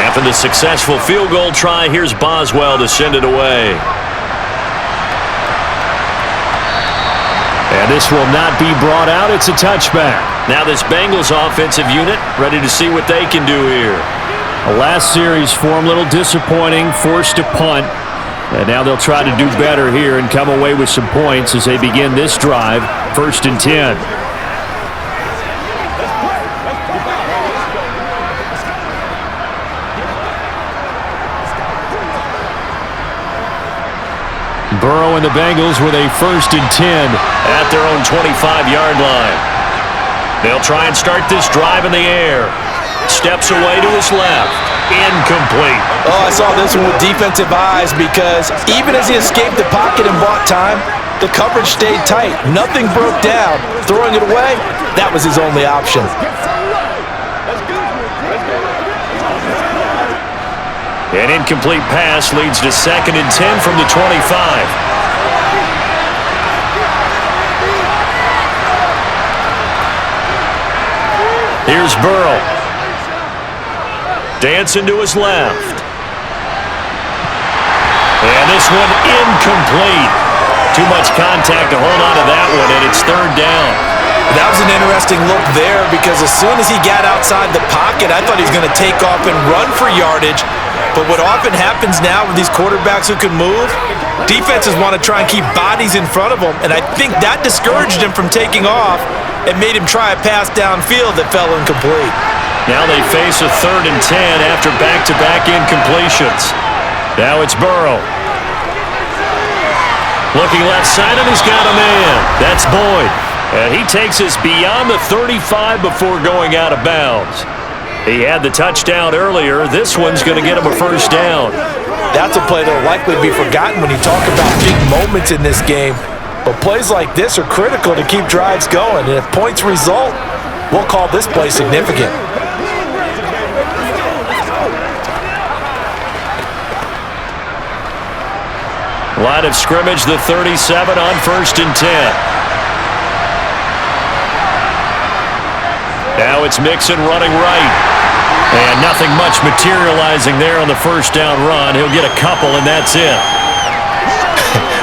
After the successful field goal try, here's Boswell to send it away. And this will not be brought out. It's a touchback. Now this Bengals offensive unit ready to see what they can do here. The last series for them, a little disappointing, forced to punt. And now they'll try to do better here and come away with some points as they begin this drive, 1st and 10. Burrow and the Bengals with a 1st and 10 at their own 25-yard line. They'll try and start this drive in the air. Steps away to his left. Incomplete. Oh, I saw this one with defensive eyes because even as he escaped the pocket and bought time, the coverage stayed tight. Nothing broke down. Throwing it away, that was his only option. An incomplete pass leads to 2nd and 10 from the 25. Here's Burrow. Dancing to his left. And this one incomplete. Too much contact to hold on to that one, and it's 3rd down. That was an interesting look there because as soon as he got outside the pocket, I thought he was going to take off and run for yardage. But what often happens now with these quarterbacks who can move, defenses want to try and keep bodies in front of them, and I think that discouraged him from taking off and made him try a pass downfield that fell incomplete. Now they face a 3rd and 10 after back-to-back incompletions. Now it's Burrow. Looking left side, and he's got a man. That's Boyd. And he takes us beyond the 35 before going out of bounds. He had the touchdown earlier. This one's going to get him a first down. That's a play that will likely be forgotten when you talk about big moments in this game. But plays like this are critical to keep drives going. And if points result, we'll call this play significant. Line of scrimmage, the 37 on 1st and 10. Now it's Mixon running right. And nothing much materializing there on the first down run. He'll get a couple, and that's it.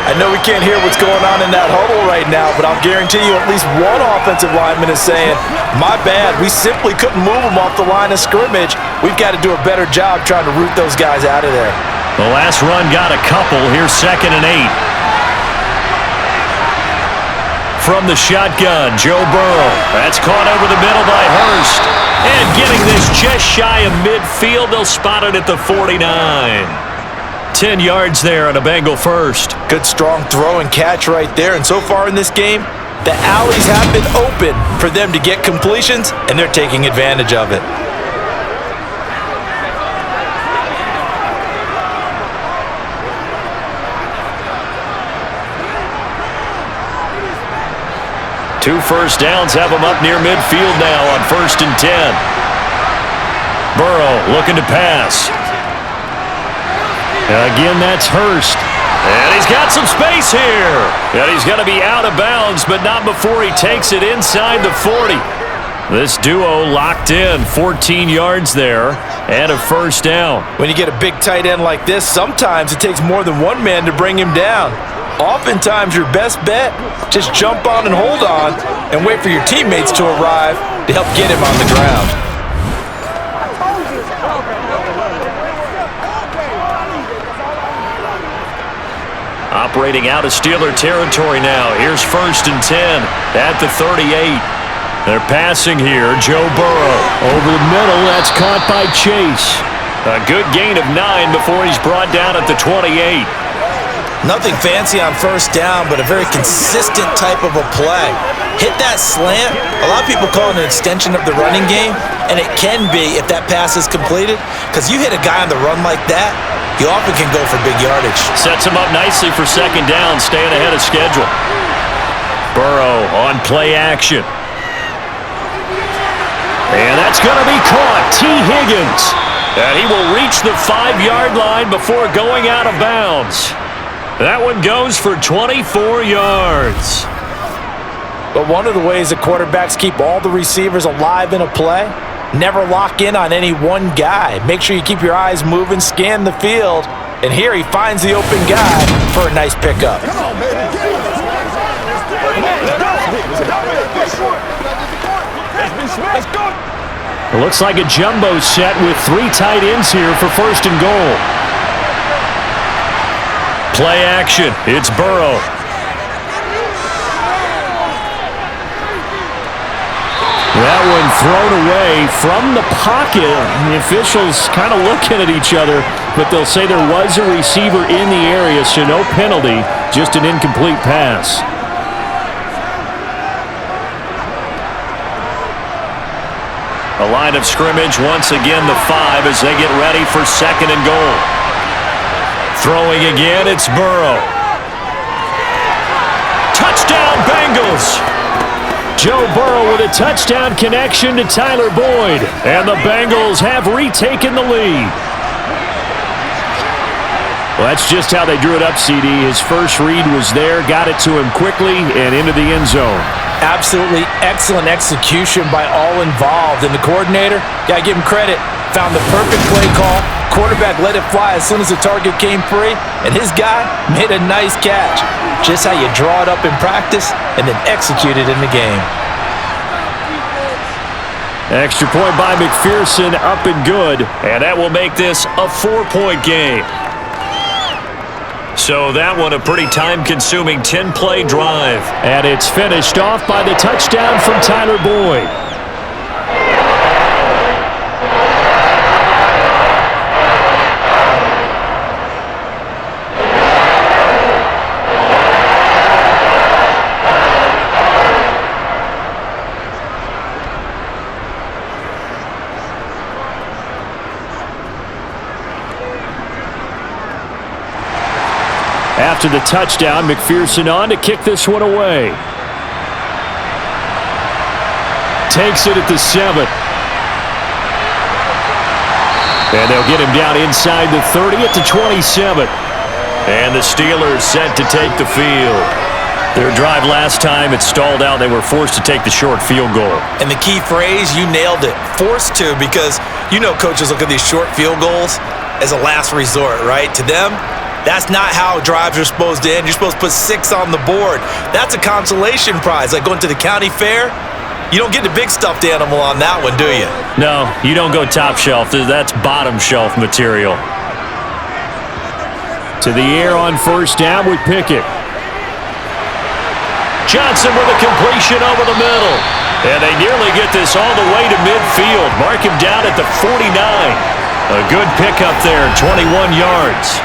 I know we can't hear what's going on in that huddle right now, but I'll guarantee you at least one offensive lineman is saying, my bad, we simply couldn't move them off the line of scrimmage. We've got to do a better job trying to root those guys out of there. The last run got a couple. Here's 2nd and 8. From the shotgun, Joe Burrow. That's caught over the middle by Hurst. And getting this just shy of midfield, they'll spot it at the 49. 10 yards there on a Bengal first. Good strong throw and catch right there. And so far in this game, the alleys have been open for them to get completions, and they're taking advantage of it. Two first downs have them up near midfield now on 1st and 10. Burrow looking to pass. Again, that's Hurst. And he's got some space here. And he's going to be out of bounds, but not before he takes it inside the 40. This duo locked in, 14 yards there, and a first down. When you get a big tight end like this, sometimes it takes more than one man to bring him down. Oftentimes, your best bet, just jump on and hold on and wait for your teammates to arrive to help get him on the ground. Operating out of Steeler territory now. Here's 1st and 10 at the 38. They're passing here. Joe Burrow over the middle. That's caught by Chase. A good gain of 9 before he's brought down at the 28. Nothing fancy on first down, but a very consistent type of a play. Hit that slant. A lot of people call it an extension of the running game, and it can be if that pass is completed, because you hit a guy on the run like that, you often can go for big yardage. Sets him up nicely for 2nd down, staying ahead of schedule. Burrow on play action. And that's going to be caught. T. Higgins. And he will reach the 5-yard line before going out of bounds. That one goes for 24 yards. But one of the ways that quarterbacks keep all the receivers alive in a play, never lock in on any one guy. Make sure you keep your eyes moving, scan the field, and here he finds the open guy for a nice pickup. It looks like a jumbo set with 3 tight ends here for 1st and goal. Play action. It's Burrow. That one thrown away from the pocket. The officials kind of looking at each other, but they'll say there was a receiver in the area, so no penalty, just an incomplete pass. A line of scrimmage, once again the 5 as they get ready for 2nd and goal. Throwing again, it's Burrow. Touchdown, Bengals! Joe Burrow with a touchdown connection to Tyler Boyd. And the Bengals have retaken the lead. Well, that's just how they drew it up, CD. His first read was there, got it to him quickly, and into the end zone. Absolutely excellent execution by all involved. And the coordinator, got to give him credit, found the perfect play call. Quarterback let it fly as soon as the target came free, and his guy made a nice catch. Just how you draw it up in practice and then execute it in the game. Extra point by McPherson, up and good. And that will make this a 4-point game. So that one a pretty time-consuming 10-play drive. And it's finished off by the touchdown from Tyler Boyd. After the touchdown, McPherson on to kick this one away. Takes it at the 7. And they'll get him down inside the 30 at the 27. And the Steelers set to take the field. Their drive last time, it stalled out. They were forced to take the short field goal. And the key phrase, you nailed it. Forced to, because you know coaches look at these short field goals as a last resort, right? To them, that's not how drives are supposed to end. You're supposed to put 6 on the board. That's a consolation prize. Like going to the county fair, you don't get the big stuffed animal on that one, do you? No, you don't go top shelf. That's bottom shelf material. To the air on first down with Pickett. Johnson with a completion over the middle. And they nearly get this all the way to midfield. Mark him down at the 49. A good pickup there, 21 yards.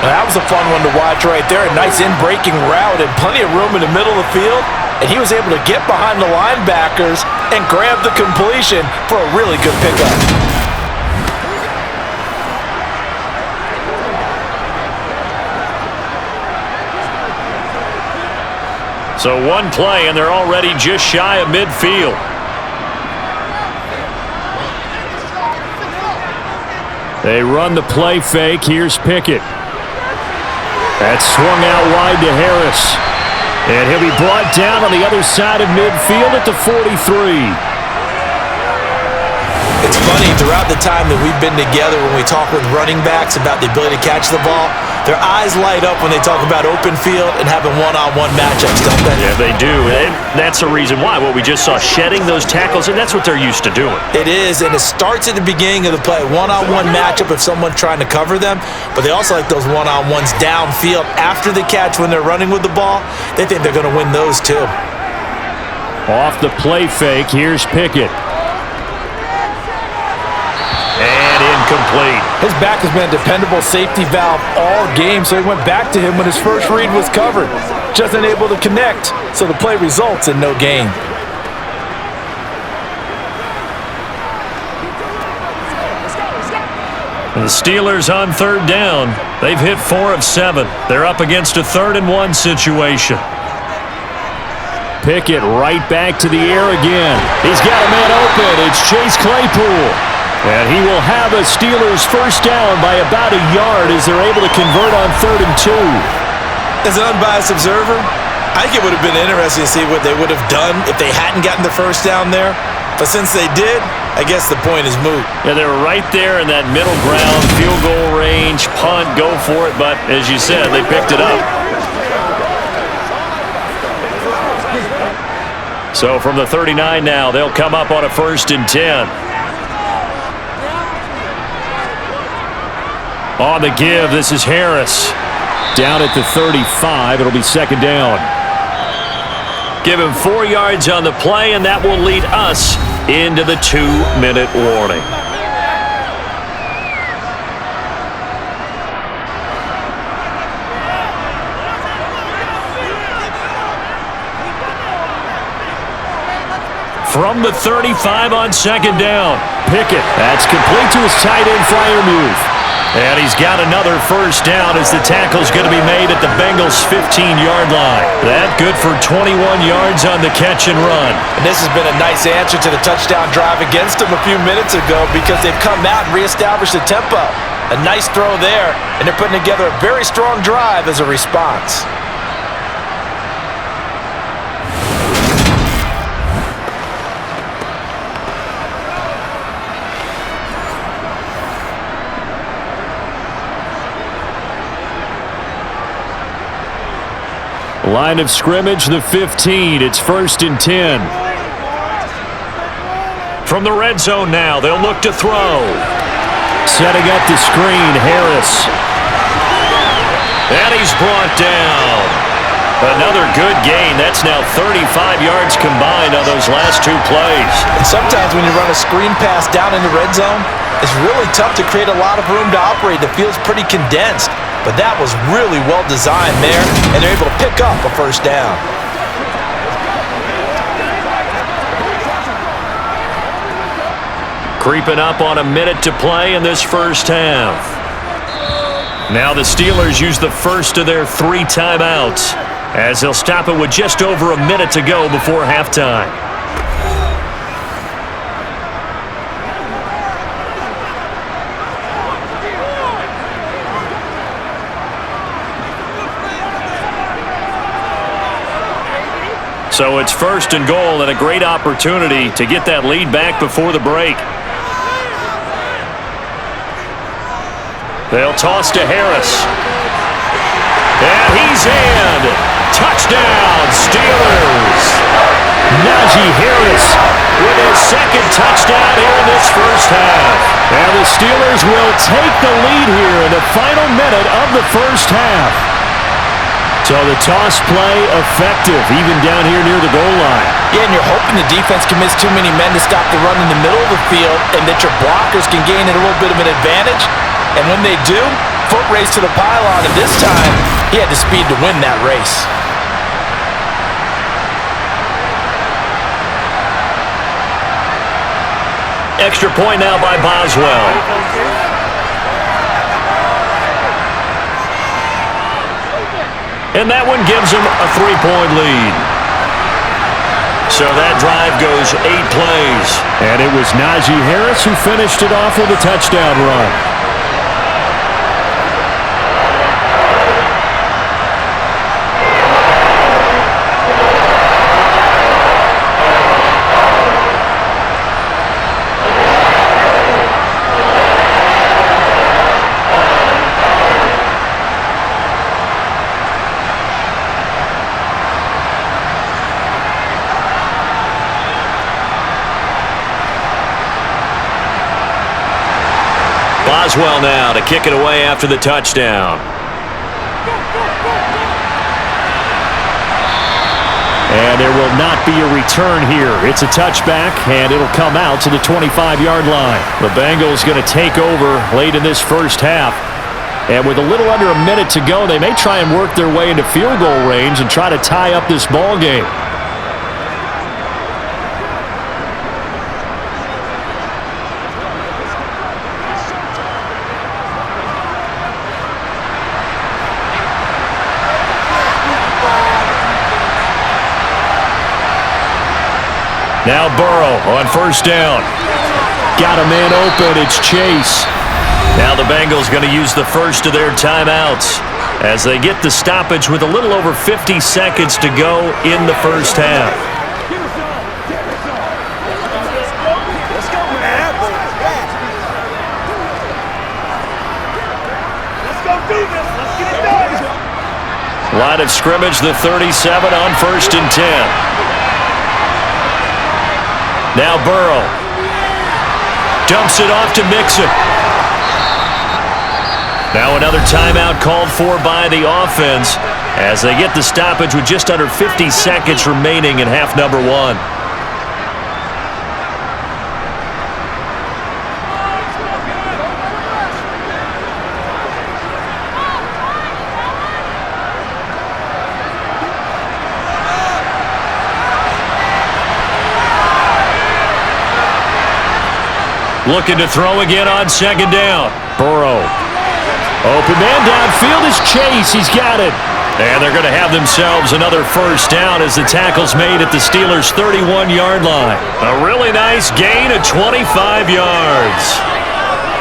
That was a fun one to watch right there. A nice in-breaking route and plenty of room in the middle of the field. And he was able to get behind the linebackers and grab the completion for a really good pickup. So one play, and they're already just shy of midfield. They run the play fake. Here's Pickett. That's swung out wide to Harris. And he'll be brought down on the other side of midfield at the 43. It's funny, throughout the time that we've been together, when we talk with running backs about the ability to catch the ball, their eyes light up when they talk about open field and having one-on-one matchups, don't they? Yeah, they do. And that's the reason why. What we just saw, shedding those tackles, and that's what they're used to doing. It is, and it starts at the beginning of the play. One-on-one matchup if someone's trying to cover them, but they also like those one-on-ones downfield after the catch when they're running with the ball. They think they're going to win those too. Off the play fake, here's Pickett. And incomplete. His back has been a dependable safety valve all game, so he went back to him when his first read was covered. Just unable to connect, so the play results in no gain. The Steelers on third down. They've hit 4 of 7. They're up against a 3rd and 1 situation. Pickett right back to the air again. He's got a man open. It's Chase Claypool. And he will have a Steelers first down by about a yard as they're able to convert on 3rd and 2. As an unbiased observer, I think it would have been interesting to see what they would have done if they hadn't gotten the first down there. But since they did, I guess the point is moot. Yeah, they were right there in that middle ground, field goal range, punt, go for it. But as you said, they picked it up. So from the 39 now, they'll come up on a 1st and 10. On the give, this is Harris. Down at the 35, it'll be 2nd down. Give him 4 yards on the play, and that will lead us into the 2-minute warning. From the 35 on 2nd down. Pickett, that's complete to his tight end Freiermuth. And he's got another first down as the tackle's going to be made at the Bengals' 15-yard line. That good for 21 yards on the catch and run. And this has been a nice answer to the touchdown drive against them a few minutes ago because they've come out and reestablished the tempo. A nice throw there, and they're putting together a very strong drive as a response. Line of scrimmage, the 15. It's 1st and 10. From the red zone now, they'll look to throw. Setting up the screen, Harris. And he's brought down. Another good gain. That's now 35 yards combined on those last 2 plays. And sometimes when you run a screen pass down in the red zone, it's really tough to create a lot of room to operate. The field's pretty condensed. But that was really well designed there, and they're able to pick up a first down. Creeping up on a minute to play in this first half. Now the Steelers use the first of their 3 timeouts, as they'll stop it with just over a minute to go before halftime. So it's first and goal, and a great opportunity to get that lead back before the break. They'll toss to Harris. And he's in. Touchdown, Steelers. Najee Harris With his second touchdown here in this first half. And the Steelers will take the lead here in the final minute of the first half. So the toss play effective, even down here near the goal line. Yeah, and you're hoping the defense commits too many men to stop the run in the middle of the field and that your blockers can gain a little bit of an advantage. And when they do, foot race to the pylon, and this time, he had the speed to win that race. Extra point now by Boswell. And that one gives him a 3-point lead. So that drive goes 8 plays. And it was Najee Harris who finished it off with a touchdown run. Boswell now to kick it away after the touchdown. And there will not be a return here. It's a touchback, and it'll come out to the 25-yard line. The Bengals going to take over late in this first half. And with a little under a minute to go, they may try and work their way into field goal range and try to tie up this ball game. Now Burrow on first down. Got a man open. It's Chase. Now the Bengals going to use the first of their timeouts as they get the stoppage with a little over 50 seconds to go in the first half. Line of scrimmage, the 37 on first and 10. Now Burrow dumps it off to Mixon. Now another timeout called for by the offense as they get the stoppage with just under 50 seconds remaining in half number 1. Looking to throw again on second down. Burrow. Open man downfield is Chase. He's got it. And they're going to have themselves another first down as the tackle's made at the Steelers' 31-yard line. A really nice gain of 25 yards.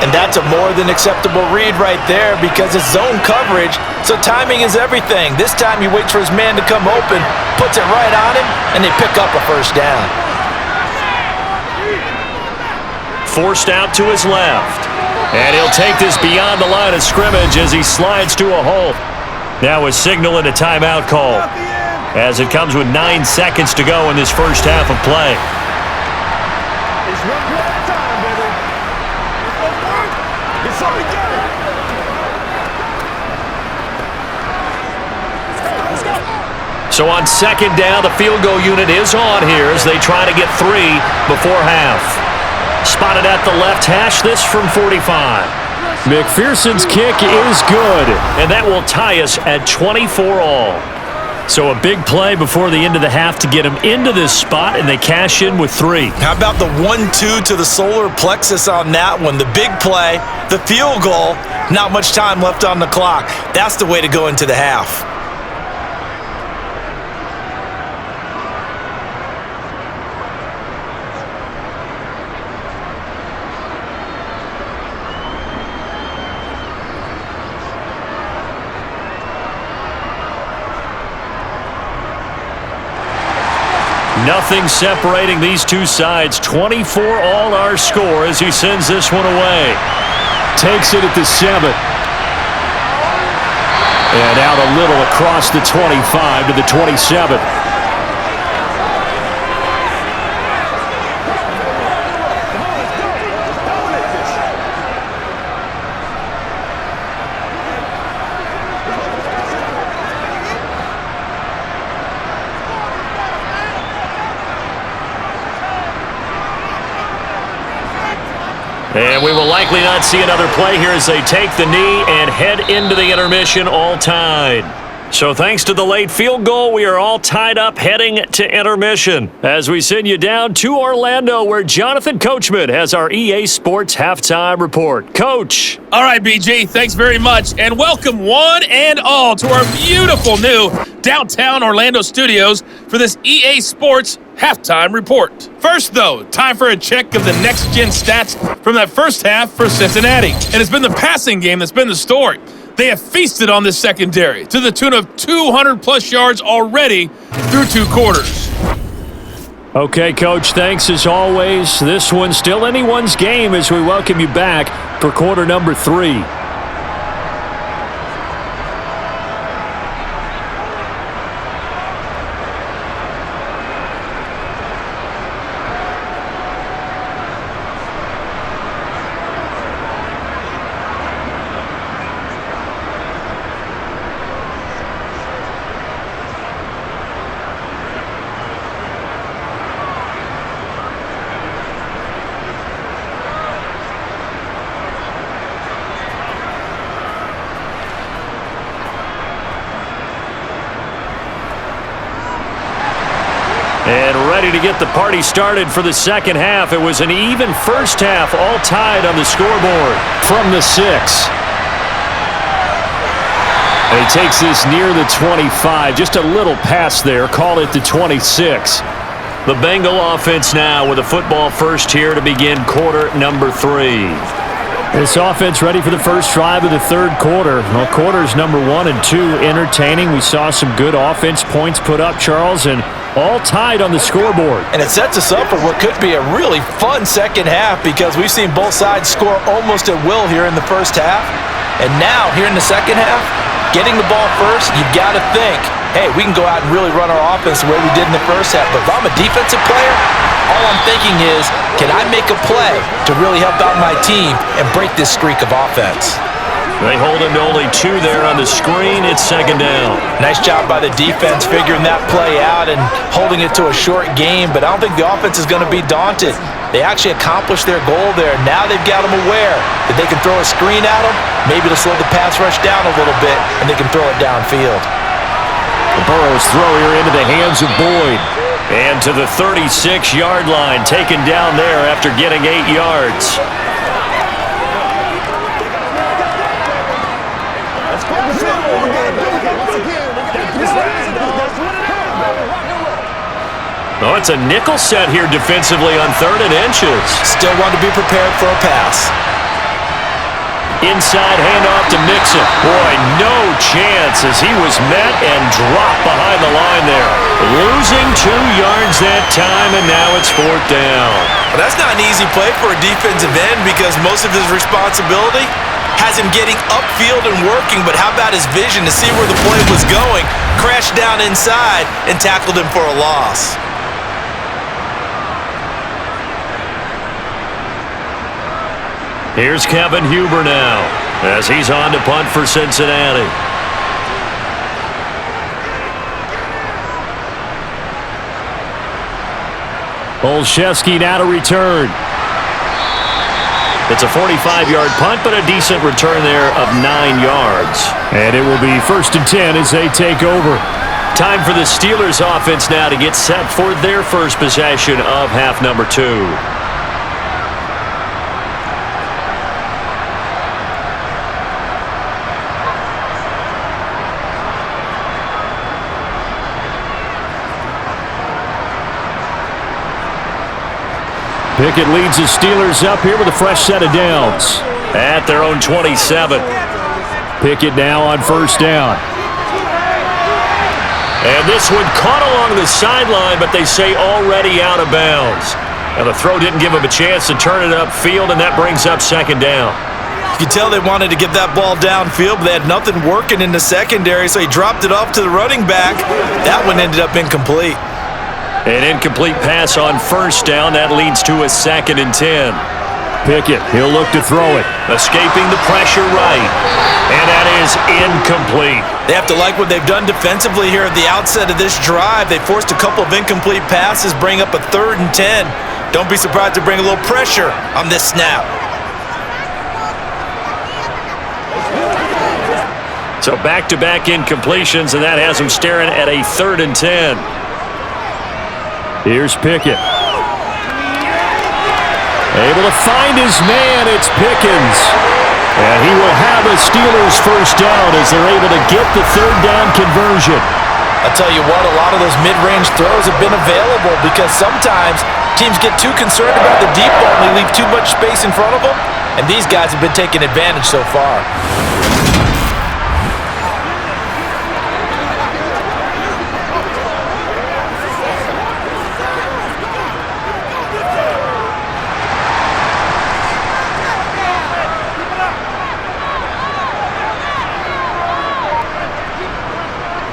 And that's a more than acceptable read right there because it's zone coverage, so timing is everything. This time he waits for his man to come open, puts it right on him, and they pick up a first down. Forced out to his left. And he'll take this beyond the line of scrimmage as he slides to a hole. Now a signal and a timeout call as it comes with 9 seconds to go in this first half of play. So on second down, the field goal unit is on here as they try to get 3 before half. Spotted at the left hash, this from 45. McPherson's kick is good. And that will tie us at 24 all. So a big play before the end of the half to get them into this spot, and they cash in with 3. How about the 1-2 to the solar plexus on that one? The big play, the field goal, not much time left on the clock. That's the way to go into the half. Nothing separating these two sides. 24 all our score as he sends this one away. Takes it at the 7. And out a little across the 25 to the 27. And we will likely not see another play here as they take the knee and head into the intermission all tied. So thanks to the late field goal, we are all tied up heading to intermission as we send you down to Orlando where Jonathan Coachman has our EA Sports Halftime Report. Coach. All right, BG, thanks very much. And welcome one and all to our beautiful new downtown Orlando studios for this EA Sports Halftime Report. First, though, time for a check of the next-gen stats from that first half for Cincinnati. And it's been the passing game that's been the story. They have feasted on this secondary to the tune of 200-plus yards already through 2 quarters. Okay, Coach, thanks as always. This one's still anyone's game as we welcome you back for quarter number 3. And ready to get the party started for the second half. It was an even first half, all tied on the scoreboard. From the 6. And he takes this near the 25. Just a little pass there. Call it the 26. The Bengal offense now with a football first here to begin quarter number 3. This offense ready for the first drive of the third quarter. Well, quarters number 1 and 2 entertaining. We saw some good offense points put up, Charles, and all tied on the scoreboard. And it sets us up for what could be a really fun second half because we've seen both sides score almost at will here in the first half. And now, here in the second half, getting the ball first, you've got to think, hey, we can go out and really run our offense the way we did in the first half. But if I'm a defensive player, all I'm thinking is, can I make a play to really help out my team and break this streak of offense? They hold him to only 2 there on the screen. It's second down. Nice job by the defense figuring that play out and holding it to a short game, but I don't think the offense is going to be daunted. They actually accomplished their goal there. Now they've got them aware that they can throw a screen at them, maybe to slow the pass rush down a little bit, and they can throw it downfield. The Burrows throw here into the hands of Boyd. And to the 36-yard line, taken down there after getting 8 yards. Oh, it's a nickel set here defensively on 3rd and inches. Still want to be prepared for a pass. Inside handoff to Mixon. Boy, no chance as he was met and dropped behind the line there. Losing 2 yards that time, and now it's 4th down. Well, that's not an easy play for a defensive end because most of his responsibility has him getting upfield and working, but how about his vision to see where the play was going, crashed down inside, and tackled him for a loss. Here's Kevin Huber now as he's on to punt for Cincinnati. Olszewski now to return. It's a 45-yard punt, but a decent return there of 9 yards. And it will be 1st and 10 as they take over. Time for the Steelers offense now to get set for their first possession of half number 2. Pickett leads the Steelers up here with a fresh set of downs. At their own 27. Pickett now on 1st down. And this one caught along the sideline, but they say already out of bounds. Now the throw didn't give him a chance to turn it upfield, and that brings up 2nd down. You could tell they wanted to get that ball downfield, but they had nothing working in the secondary, so he dropped it off to the running back. That one ended up incomplete. An incomplete pass on 1st down. That leads to a 2nd and 10. Pickett, he'll look to throw it. Escaping the pressure right. And that is incomplete. They have to like what they've done defensively here at the outset of this drive. They forced a couple of incomplete passes, bring up a 3rd and 10. Don't be surprised to bring a little pressure on this snap. So back-to-back incompletions, and that has them staring at a 3rd and 10. Here's Pickett. Able to find his man. It's Pickens. And he will have a Steelers 1st down as they're able to get the 3rd down conversion. I'll tell you what, a lot of those mid-range throws have been available because sometimes teams get too concerned about the deep ball and they leave too much space in front of them. And these guys have been taking advantage so far.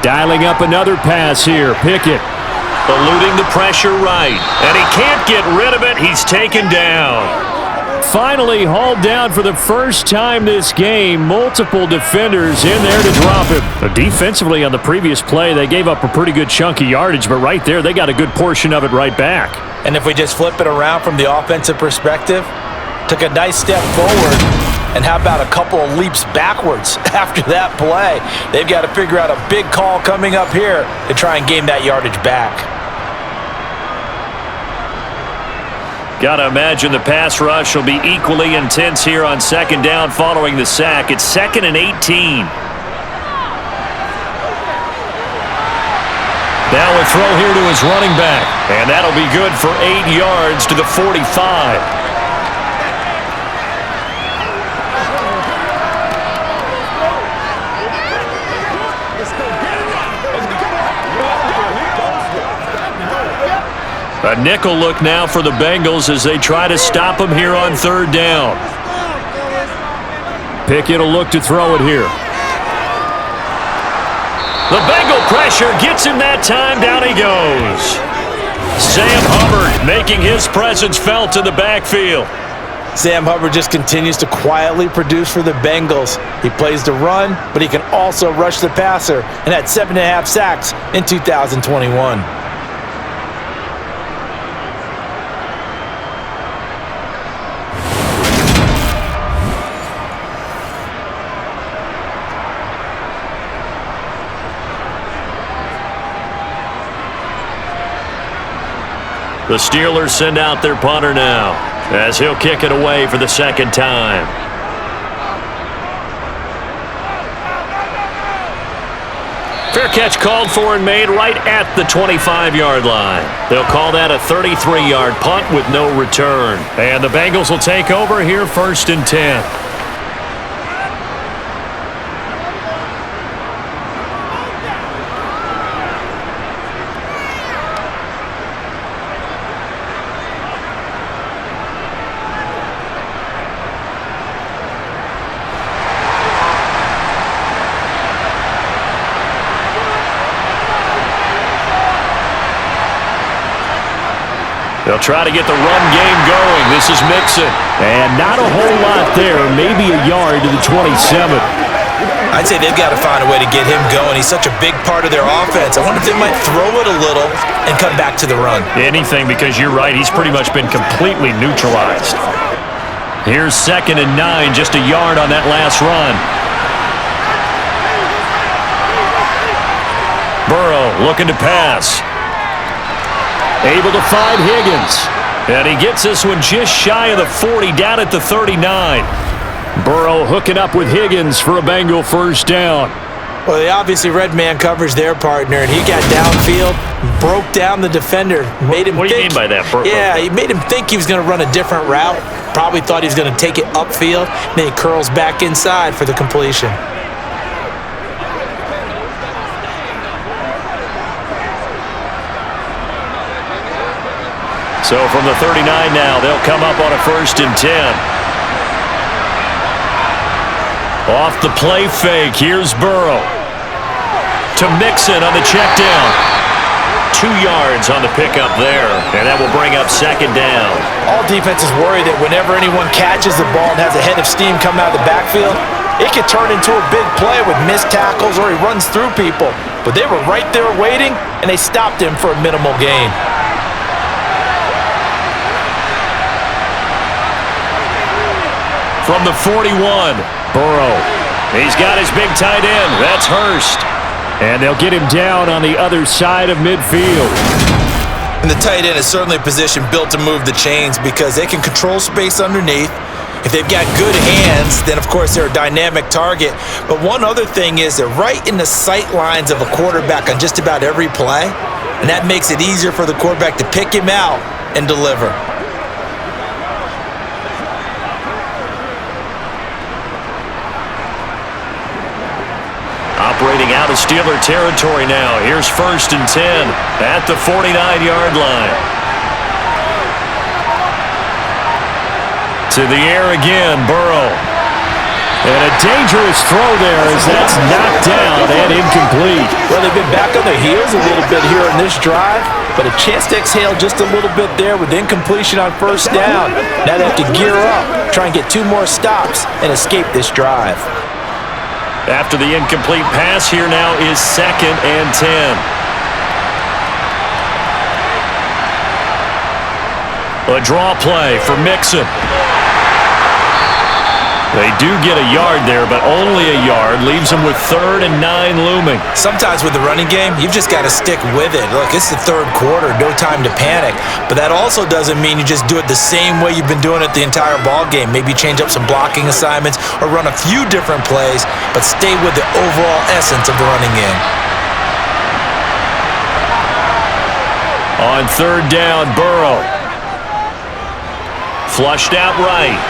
Dialing up another pass here. Pickett. Eluding the pressure right. And he can't get rid of it. He's taken down. Finally hauled down for the first time this game. Multiple defenders in there to drop him. Defensively on the previous play, they gave up a pretty good chunk of yardage, but right there, they got a good portion of it right back. And if we just flip it around from the offensive perspective, took a nice step forward. And how about a couple of leaps backwards after that play? They've got to figure out a big call coming up here to try and gain that yardage back. Got to imagine the pass rush will be equally intense here on 2nd down following the sack. It's 2nd and 18. Now a throw here to his running back. And that'll be good for 8 yards to the 45. A nickel look now for the Bengals as they try to stop him here on 3rd down. Pickett will look to throw it here. The Bengal pressure gets him that time. Down he goes. Sam Hubbard making his presence felt in the backfield. Sam Hubbard just continues to quietly produce for the Bengals. He plays the run, but he can also rush the passer and had 7.5 sacks in 2021. The Steelers send out their punter now as he'll kick it away for the 2nd time. Fair catch called for and made right at the 25-yard line. They'll call that a 33-yard punt with no return. And the Bengals will take over here 1st and 10. They'll try to get the run game going. This is Mixon. And not a whole lot there. Maybe a yard to the 27. I'd say they've got to find a way to get him going. He's such a big part of their offense. I wonder if they might throw it a little and come back to the run. Anything, because you're right, he's pretty much been completely neutralized. Here's 2nd and 9, just a yard on that last run. Burrow looking to pass. Able to find Higgins. And he gets this one just shy of the 40, down at the 39. Burrow hooking up with Higgins for a Bengal first down. Well, they obviously read man coverage their partner, and he got downfield, broke down the defender, made him What do you mean by that? Yeah, he made him think he was going to run a different route. Probably thought he was going to take it upfield, and then he curls back inside for the completion. So from the 39 now, they'll come up on a 1st and 10. Off the play fake, here's Burrow. To Mixon on the check down. 2 yards on the pickup there, and that will bring up 2nd down. All defenses worry that whenever anyone catches the ball and has a head of steam come out of the backfield, it can turn into a big play with missed tackles or he runs through people. But they were right there waiting, and they stopped him for a minimal gain. From the 41, Burrow. He's got his big tight end. That's Hurst. And they'll get him down on the other side of midfield. And the tight end is certainly a position built to move the chains because they can control space underneath. If they've got good hands, then of course they're a dynamic target. But one other thing is they're right in the sight lines of a quarterback on just about every play. And that makes it easier for the quarterback to pick him out and deliver. Operating out of Steeler territory now. Here's 1st and 10 at the 49-yard line. To the air again, Burrow. And a dangerous throw there as that's knocked down and incomplete. Well, they've been back on their heels a little bit here in this drive, but a chance to exhale just a little bit there with incompletion on 1st down. Now they have to gear up, try and get 2 more stops, and escape this drive. After the incomplete pass, here now is 2nd and 10. A draw play for Mixon. They do get a yard there, but only a yard. Leaves them with 3rd and 9 looming. Sometimes with the running game, you've just got to stick with it. Look, it's the 3rd quarter, no time to panic. But that also doesn't mean you just do it the same way you've been doing it the entire ball game. Maybe change up some blocking assignments or run a few different plays, but stay with the overall essence of the running game. On 3rd down, Burrow. Flushed out right.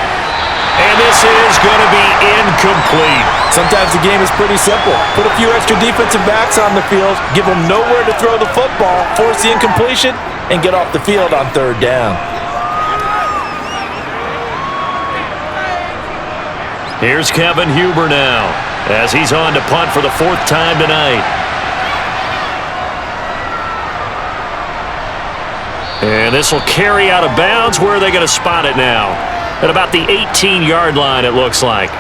And this is going to be incomplete. Sometimes the game is pretty simple. Put a few extra defensive backs on the field, give them nowhere to throw the football, force the incompletion, and get off the field on 3rd down. Here's Kevin Huber now as he's on to punt for the 4th time tonight. And this will carry out of bounds. Where are they going to spot it now? At about the 18-yard line, it looks like.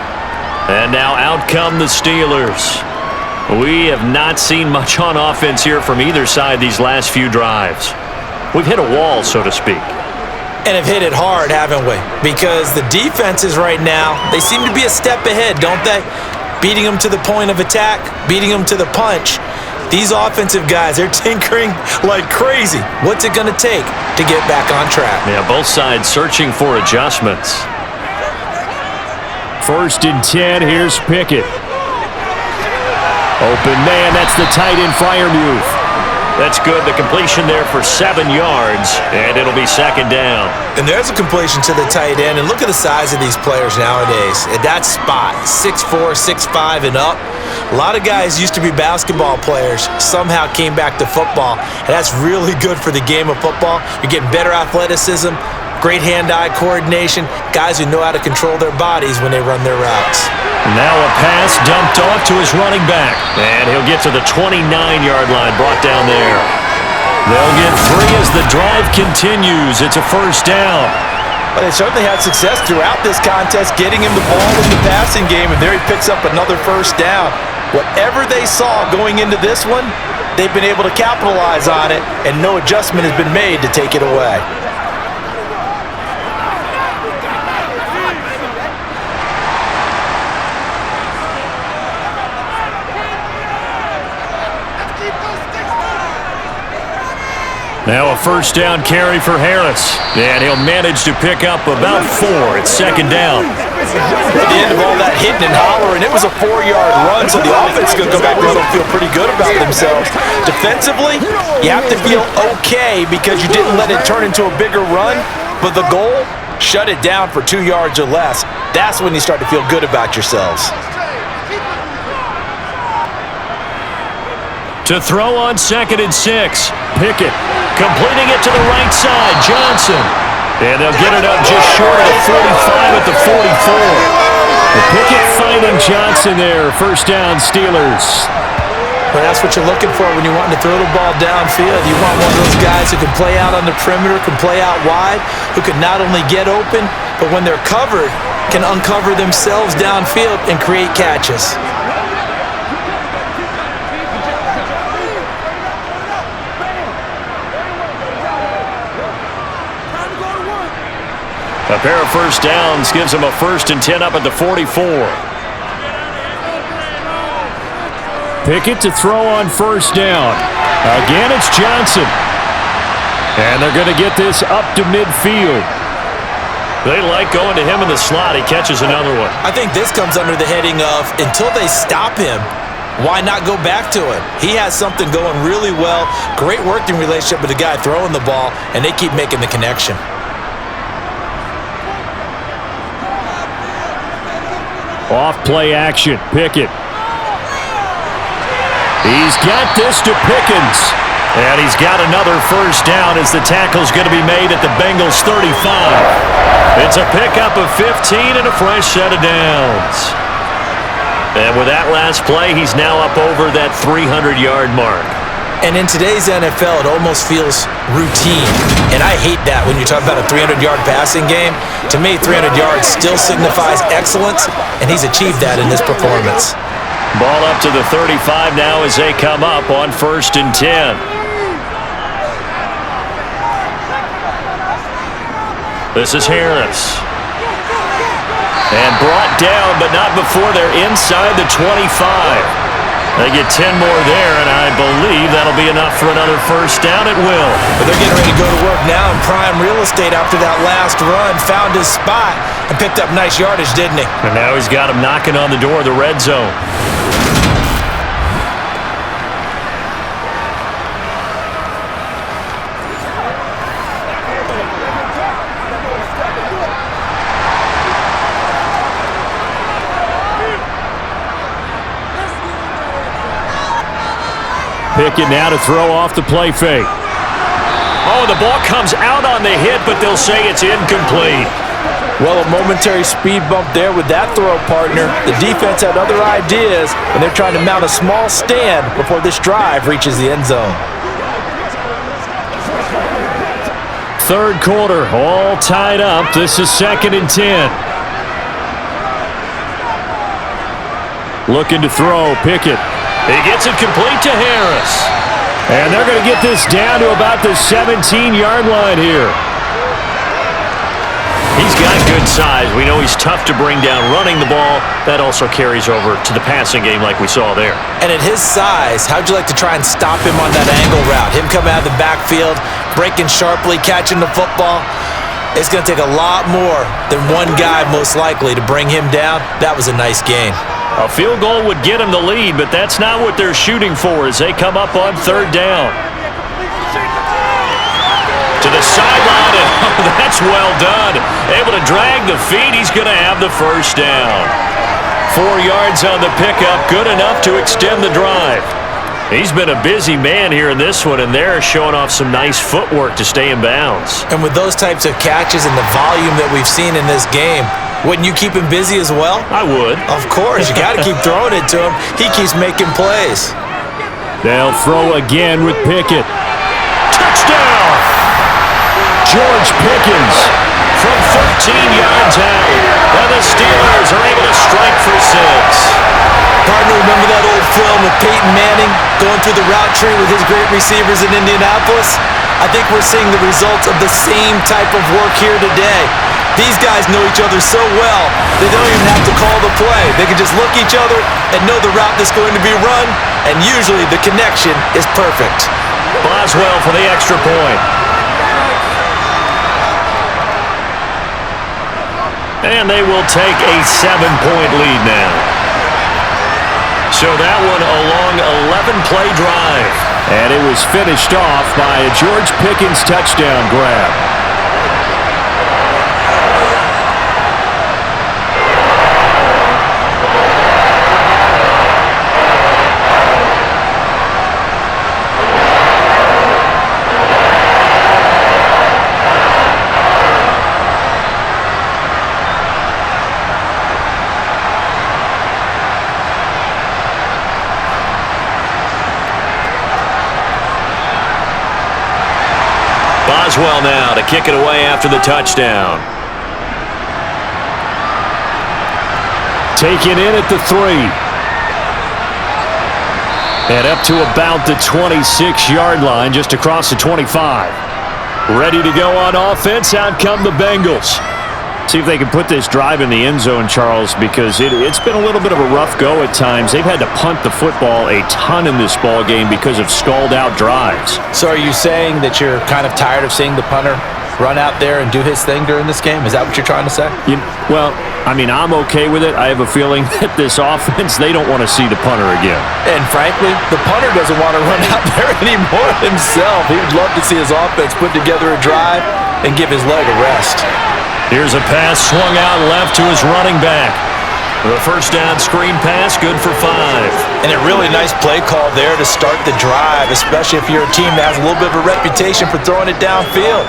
And now out come the Steelers. We have not seen much on offense here from either side these last few drives. We've hit a wall, so to speak. And have hit it hard, haven't we? Because the defenses right now, they seem to be a step ahead, don't they? Beating them to the point of attack, beating them to the punch. These offensive guys, they're tinkering like crazy. What's it going to take to get back on track? Yeah, both sides searching for adjustments. 1st and 10, here's Pickett. Open man, that's the tight end Freiermuth. That's good. The completion there for 7 yards, and it'll be 2nd down. And there's a completion to the tight end, and look at the size of these players nowadays. At that spot, 6'4", 6'5", and up. A lot of guys used to be basketball players, somehow came back to football, and that's really good for the game of football. You're getting better athleticism, great hand-eye coordination, guys who know how to control their bodies when they run their routes. Now a pass dumped off to his running back, and he'll get to the 29-yard line, brought down there. They'll get 3 as the drive continues. It's a 1st down. But they certainly had success throughout this contest, getting him the ball in the passing game, and there he picks up another first down. Whatever they saw going into this one, they've been able to capitalize on it, and no adjustment has been made to take it away. Now a first down carry for Harris, and he'll manage to pick up about 4 at second down. At the end of all that hitting and hollering, it was a 4-yard run, so the offense is going to go back and feel pretty good about themselves. Defensively, you have to feel okay because you didn't let it turn into a bigger run, but the goal, shut it down for 2 yards or less. That's when you start to feel good about yourselves. To throw on 2nd and 6, Pickett completing it to the right side, Johnson. And they'll get it up just short of the 45 at the 44. Pickett finding Johnson there, first down Steelers. But that's what you're looking for when you're wanting to throw the ball downfield. You want one of those guys who can play out on the perimeter, can play out wide, who can not only get open, but when they're covered, can uncover themselves downfield and create catches. A pair of first downs gives them a 1st and 10 up at the 44. Pickett to throw on first down. Again, it's Johnson. And they're going to get this up to midfield. They like going to him in the slot. He catches another one. I think this comes under the heading of, until they stop him, why not go back to him? He has something going really well. Great working relationship with the guy throwing the ball, and they keep making the connection. Off play action, Pickett. He's got this to Pickens. And he's got another first down as the tackle's going to be made at the Bengals 35. It's a pickup of 15 and a fresh set of downs. And with that last play, he's now up over that 300-yard mark. And in today's NFL, it almost feels routine. And I hate that when you talk about a 300-yard passing game. To me, 300 yards still signifies excellence, and he's achieved that in this performance. Ball up to the 35 now as they come up on 1st and 10. This is Harris. And brought down, but not before they're inside the 25. They get 10 more there, and I believe that'll be enough for another first down. It will. But they're getting ready to go to work now in prime real estate after that last run. Found his spot and picked up nice yardage, didn't he? And now he's got him knocking on the door of the red zone. Pickett now to throw off the play fake. Oh, the ball comes out on the hit, but they'll say it's incomplete. Well, a momentary speed bump there with that throw, partner. The defense had other ideas, and they're trying to mount a small stand before this drive reaches the end zone. Third quarter, all tied up. This is 2nd and 10. Looking to throw, Pickett. He gets it complete to Harris. And they're going to get this down to about the 17-yard line here. He's got good size. We know he's tough to bring down running the ball. That also carries over to the passing game like we saw there. And at his size, how'd you like to try and stop him on that angle route? Him coming out of the backfield, breaking sharply, catching the football. It's going to take a lot more than one guy, most likely, to bring him down. That was a nice gain. A field goal would get him the lead, but that's not what they're shooting for as they come up on 3rd down. To the sideline, and that's well done. Able to drag the feet. He's going to have the first down. 4 yards on the pickup, good enough to extend the drive. He's been a busy man here in this one, and they're showing off some nice footwork to stay in bounds. And with those types of catches and the volume that we've seen in this game, wouldn't you keep him busy as well? I would. Of course. You got to keep throwing it to him. He keeps making plays. They'll throw again with Pickett. Touchdown! George Pickens from 13 yards out. And the Steelers are able to strike for 6. Partner, remember that old film of Peyton Manning going through the route tree with his great receivers in Indianapolis? I think we're seeing the results of the same type of work here today. These guys know each other so well, they don't even have to call the play. They can just look each other and know the route that's going to be run, and usually the connection is perfect. Boswell for the extra point. And they will take a 7-point lead now. So that one a long 11-play drive. And it was finished off by a George Pickens touchdown grab. Boswell now to kick it away after the touchdown. Taken in at the 3. And up to about the 26-yard line, just across the 25. Ready to go on offense. Out come the Bengals. See if they can put this drive in the end zone, Charles, because it's been a little bit of a rough go at times. They've had to punt the football a ton in this ball game because of stalled-out drives. So are you saying that you're kind of tired of seeing the punter run out there and do his thing during this game? Is that what you're trying to say? Well, I mean, I'm okay with it. I have a feeling that this offense, they don't want to see the punter again. And frankly, the punter doesn't want to run out there anymore himself. He would love to see his offense put together a drive and give his leg a rest. Here's a pass swung out left to his running back. The first down screen pass, good for 5. And a really nice play call there to start the drive, especially if you're a team that has a little bit of a reputation for throwing it downfield.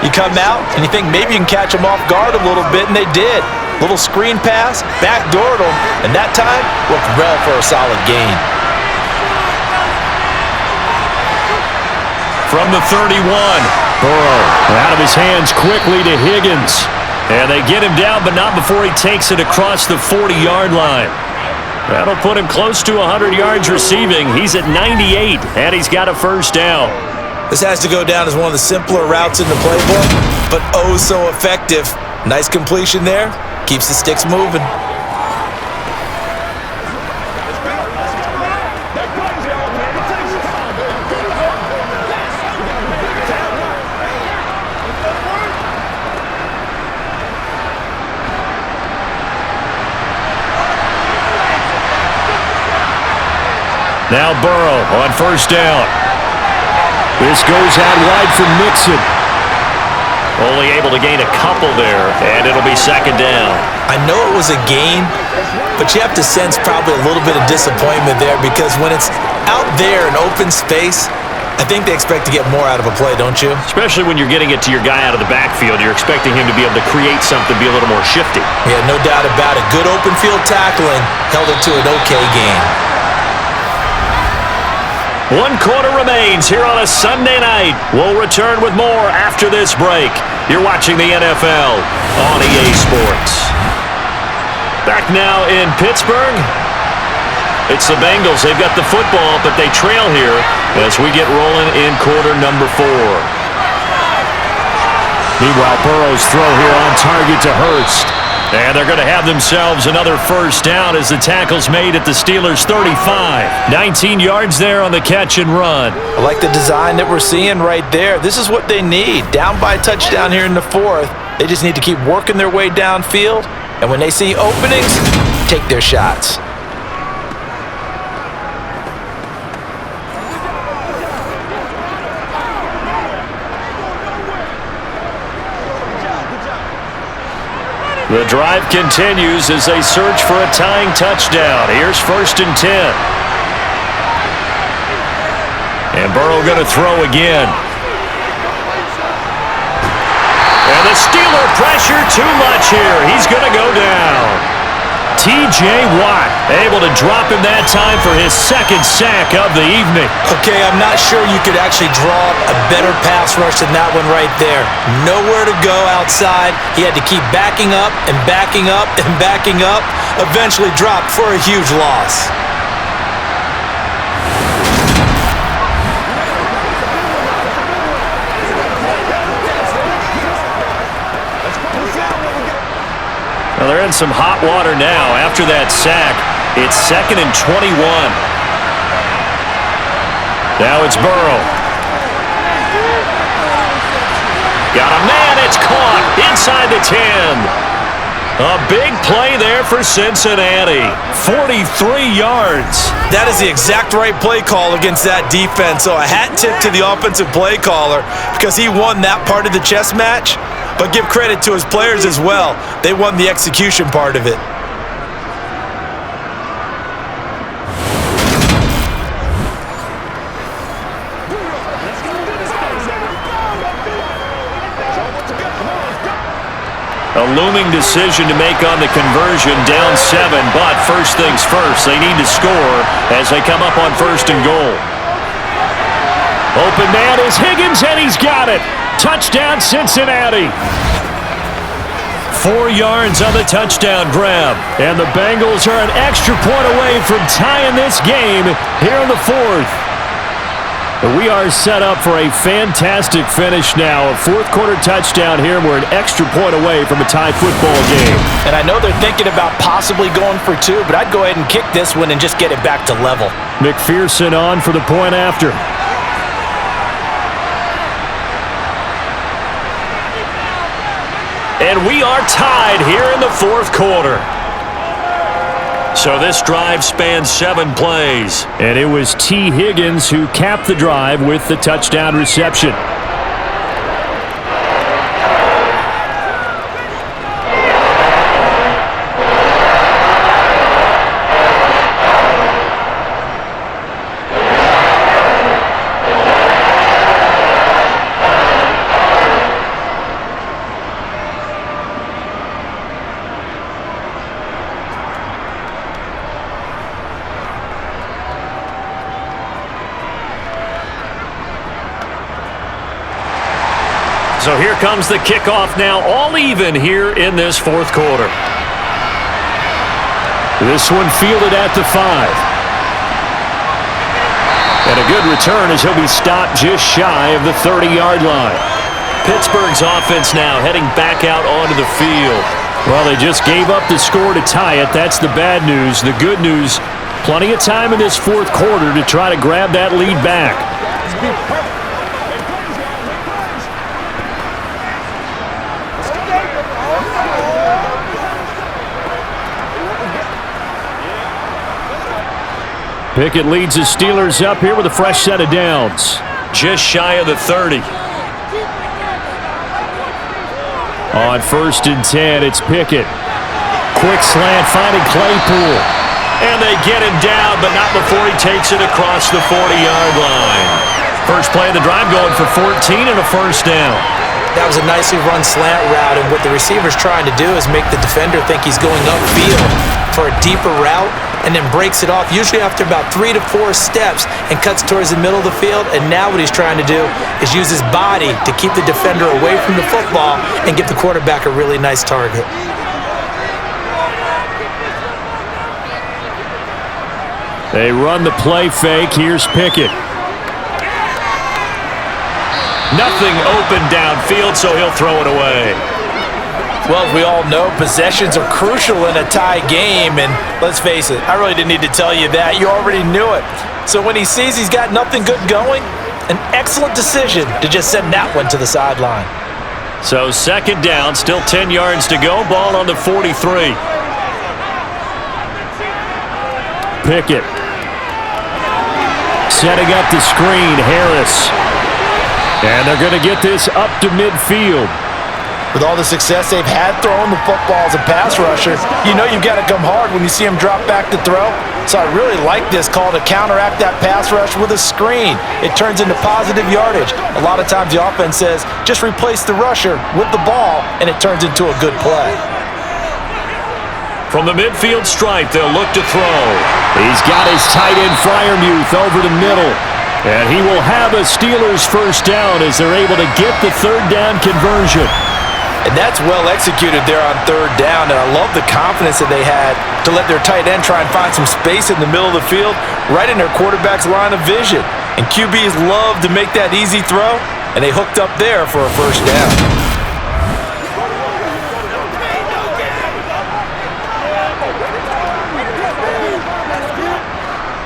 You come out and you think maybe you can catch them off guard a little bit, and they did. Little screen pass, backdoored them, and that time worked well for a solid gain. From the 31, Burrow out of his hands quickly to Higgins. And they get him down, but not before he takes it across the 40-yard line. That'll put him close to 100 yards receiving. He's at 98, and he's got a first down. This has to go down as one of the simpler routes in the playbook, but oh so effective. Nice completion there. Keeps the sticks moving. Now Burrow on first down. This goes out wide for Mixon. Only able to gain a couple there, and it'll be second down. I know it was a gain, but you have to sense probably a little bit of disappointment there, because when it's out there in open space, I think they expect to get more out of a play, don't you? Especially when you're getting it to your guy out of the backfield. You're expecting him to be able to create something, be a little more shifty. Yeah, no doubt about it. Good open field tackling held it to an okay gain. 1 quarter remains here on a Sunday night. We'll return with more after this break. You're watching the NFL on EA Sports. Back now in Pittsburgh. It's the Bengals. They've got the football, but they trail here as we get rolling in quarter number 4. Meanwhile, Burrow's throw here on target to Hurst. And they're going to have themselves another first down as the tackle's made at the Steelers' 35. 19 yards there on the catch and run. I like the design that we're seeing right there. This is what they need. Down by a touchdown here in the 4th. They just need to keep working their way downfield. And when they see openings, take their shots. The drive continues as they search for a tying touchdown. Here's 1st and 10. And Burrow going to throw again. And the Steeler pressure too much here. He's going to go down. T.J. Watt able to drop him that time for his second sack of the evening. Okay, I'm not sure you could actually draw up a better pass rush than that one right there. Nowhere to go outside. He had to keep backing up and backing up and backing up. Eventually dropped for a huge loss. Well, they're in some hot water now. After that sack, it's 2nd and 21. Now it's Burrow. Got a man. It's caught inside the 10. A big play there for Cincinnati. 43 yards. That is the exact right play call against that defense. So a hat tip to the offensive play caller because he won that part of the chess match. But give credit to his players as well. They won the execution part of it. A looming decision to make on the conversion, down 7. But first things first, they need to score as they come up on 1st and goal. Open man is Higgins, and he's got it. Touchdown, Cincinnati. 4 yards on the touchdown grab. And the Bengals are an extra point away from tying this game here in the 4th. We are set up for a fantastic finish now. A 4th quarter touchdown here. We're an extra point away from a tied football game. And I know they're thinking about possibly going for 2, but I'd go ahead and kick this one and just get it back to level. McPherson on for the point after. And we are tied here in the 4th quarter. So this drive spans 7 plays. And it was T. Higgins who capped the drive with the touchdown reception. So here comes the kickoff now, all even here in this 4th quarter. This one fielded at the 5. And a good return as he'll be stopped just shy of the 30-yard line. Pittsburgh's offense now heading back out onto the field. Well, they just gave up the score to tie it. That's the bad news. The good news, plenty of time in this 4th quarter to try to grab that lead back. Pickett leads the Steelers up here with a fresh set of downs. Just shy of the 30. On 1st and 10, it's Pickett. Quick slant, finding Claypool. And they get him down, but not before he takes it across the 40-yard line. First play of the drive going for 14 and a first down. That was a nicely run slant route, and what the receiver's trying to do is make the defender think he's going upfield for a deeper route, and then breaks it off, usually after about 3 to 4 steps, and cuts towards the middle of the field. And now what he's trying to do is use his body to keep the defender away from the football and give the quarterback a really nice target. They run the play fake. Here's Pickett. Nothing open downfield, so he'll throw it away. Well, as we all know, possessions are crucial in a tie game, and let's face it, I really didn't need to tell you that. You already knew it. So when he sees he's got nothing good going, an excellent decision to just send that one to the sideline. So 2nd down, still 10 yards to go, ball on the 43. Pickett. Setting up the screen, Harris. And they're going to get this up to midfield. With all the success they've had throwing the football as a pass rusher, you know you've got to come hard when you see him drop back to throw. So I really like this call to counteract that pass rush with a screen. It turns into positive yardage. A lot of times the offense says, just replace the rusher with the ball, and it turns into a good play. From the midfield stripe, they'll look to throw. He's got his tight end Freiermuth over the middle. And he will have a Steelers first down as they're able to get the third down conversion. And that's well executed there on third down, and I love the confidence that they had to let their tight end try and find some space in the middle of the field, right in their quarterback's line of vision. And QBs love to make that easy throw, and they hooked up there for a first down.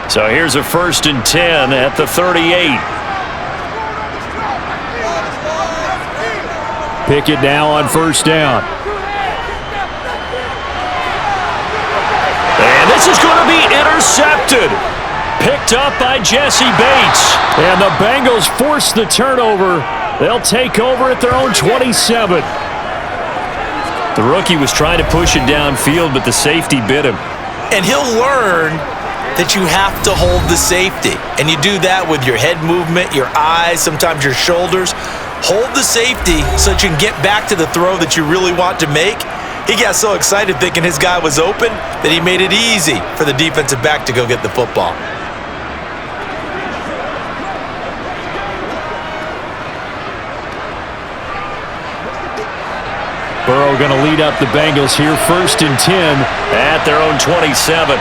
So here's a 1st and 10 at the 38. Pickett now on first down. And this is going to be intercepted. Picked up by Jesse Bates. And the Bengals force the turnover. They'll take over at their own 27. The rookie was trying to push it downfield, but the safety bit him. And he'll learn that you have to hold the safety. And you do that with your head movement, your eyes, sometimes your shoulders. Hold the safety so that you can get back to the throw that you really want to make. He got so excited thinking his guy was open that he made it easy for the defensive back to go get the football. Burrow going to lead up the Bengals here, 1st and 10 at their own 27.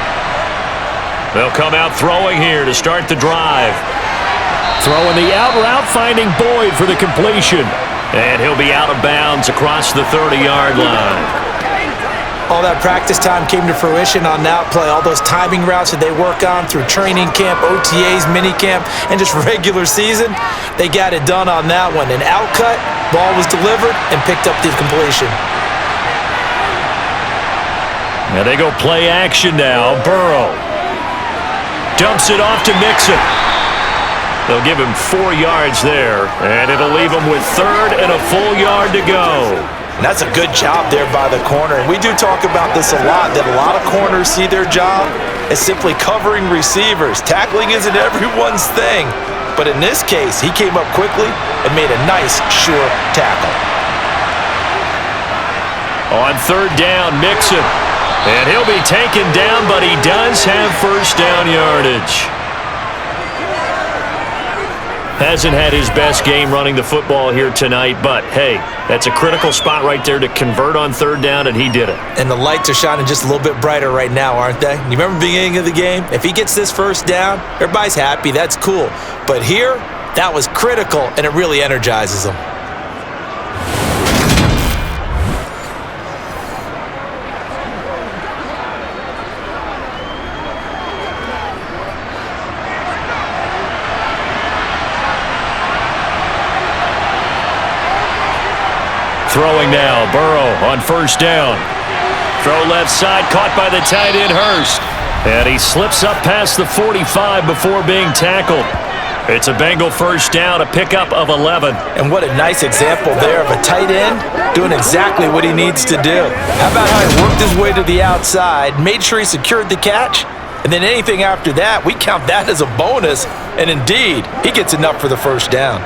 They'll come out throwing here to start the drive. Throwing the out route, finding Boyd for the completion. And he'll be out of bounds across the 30-yard line. All that practice time came to fruition on that play. All those timing routes that they work on through training camp, OTAs, minicamp, and just regular season, they got it done on that one. An out cut, ball was delivered, and picked up the completion. Now they go play action now. Burrow dumps it off to Mixon. They'll give him 4 yards there, and it'll leave him with 3rd and a full yard to go. And that's a good job there by the corner. And we do talk about this a lot, that a lot of corners see their job as simply covering receivers. Tackling isn't everyone's thing. But in this case, he came up quickly and made a nice, sure tackle. On 3rd down, Mixon. And he'll be taken down, but he does have first down yardage. Hasn't had his best game running the football here tonight, but hey, that's a critical spot right there to convert on 3rd down, and he did it. And the lights are shining just a little bit brighter right now, aren't they? You remember the beginning of the game? If he gets this first down, everybody's happy. That's cool. But here, that was critical, and it really energizes them. Throwing now, Burrow on first down. Throw left side, caught by the tight end Hurst. And he slips up past the 45 before being tackled. It's a Bengal first down, a pickup of 11. And what a nice example there of a tight end doing exactly what he needs to do. How about how he worked his way to the outside, made sure he secured the catch, and then anything after that, we count that as a bonus. And indeed, he gets enough for the first down.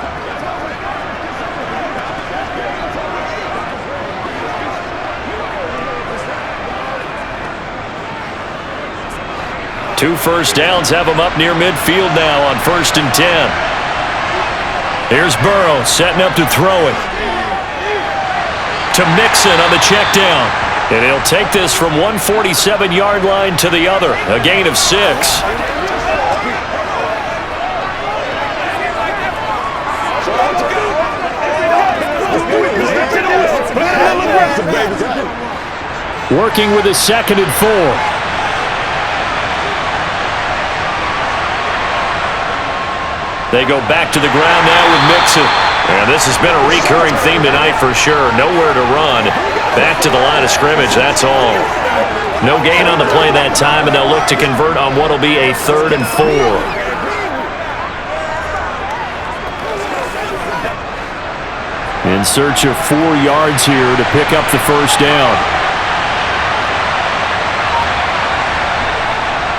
Two first downs have him up near midfield now on 1st and 10. Here's Burrow setting up to throw it. To Mixon on the check down. And he'll take this from 147-yard line to the other. A gain of 6. Working with a 2nd and 4. They go back to the ground now with Mixon. And this has been a recurring theme tonight for sure. Nowhere to run. Back to the line of scrimmage, that's all. No gain on the play that time, and they'll look to convert on what will be a 3rd and 4. In search of 4 yards here to pick up the first down.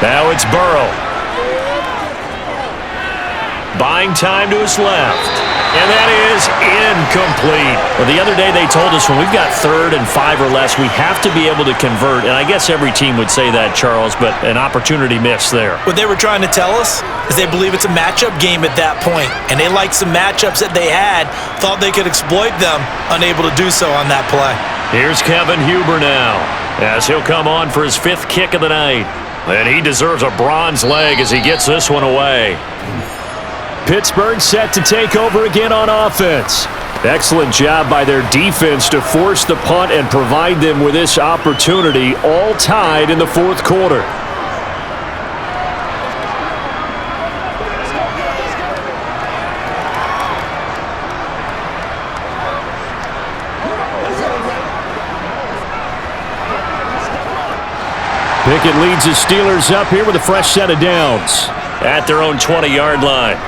Now it's Burrow. Buying time to his left. And that is incomplete. Well, the other day they told us when we've got 3rd and 5 or less, we have to be able to convert. And I guess every team would say that, Charles, but an opportunity missed there. What they were trying to tell us is they believe it's a matchup game at that point, and they liked some matchups that they had, thought they could exploit them, unable to do so on that play. Here's Kevin Huber now, as he'll come on for his 5th kick of the night. And he deserves a bronze leg as he gets this one away. Pittsburgh set to take over again on offense. Excellent job by their defense to force the punt and provide them with this opportunity, all tied in the 4th quarter. Pickett leads the Steelers up here with a fresh set of downs. At their own 20-yard line.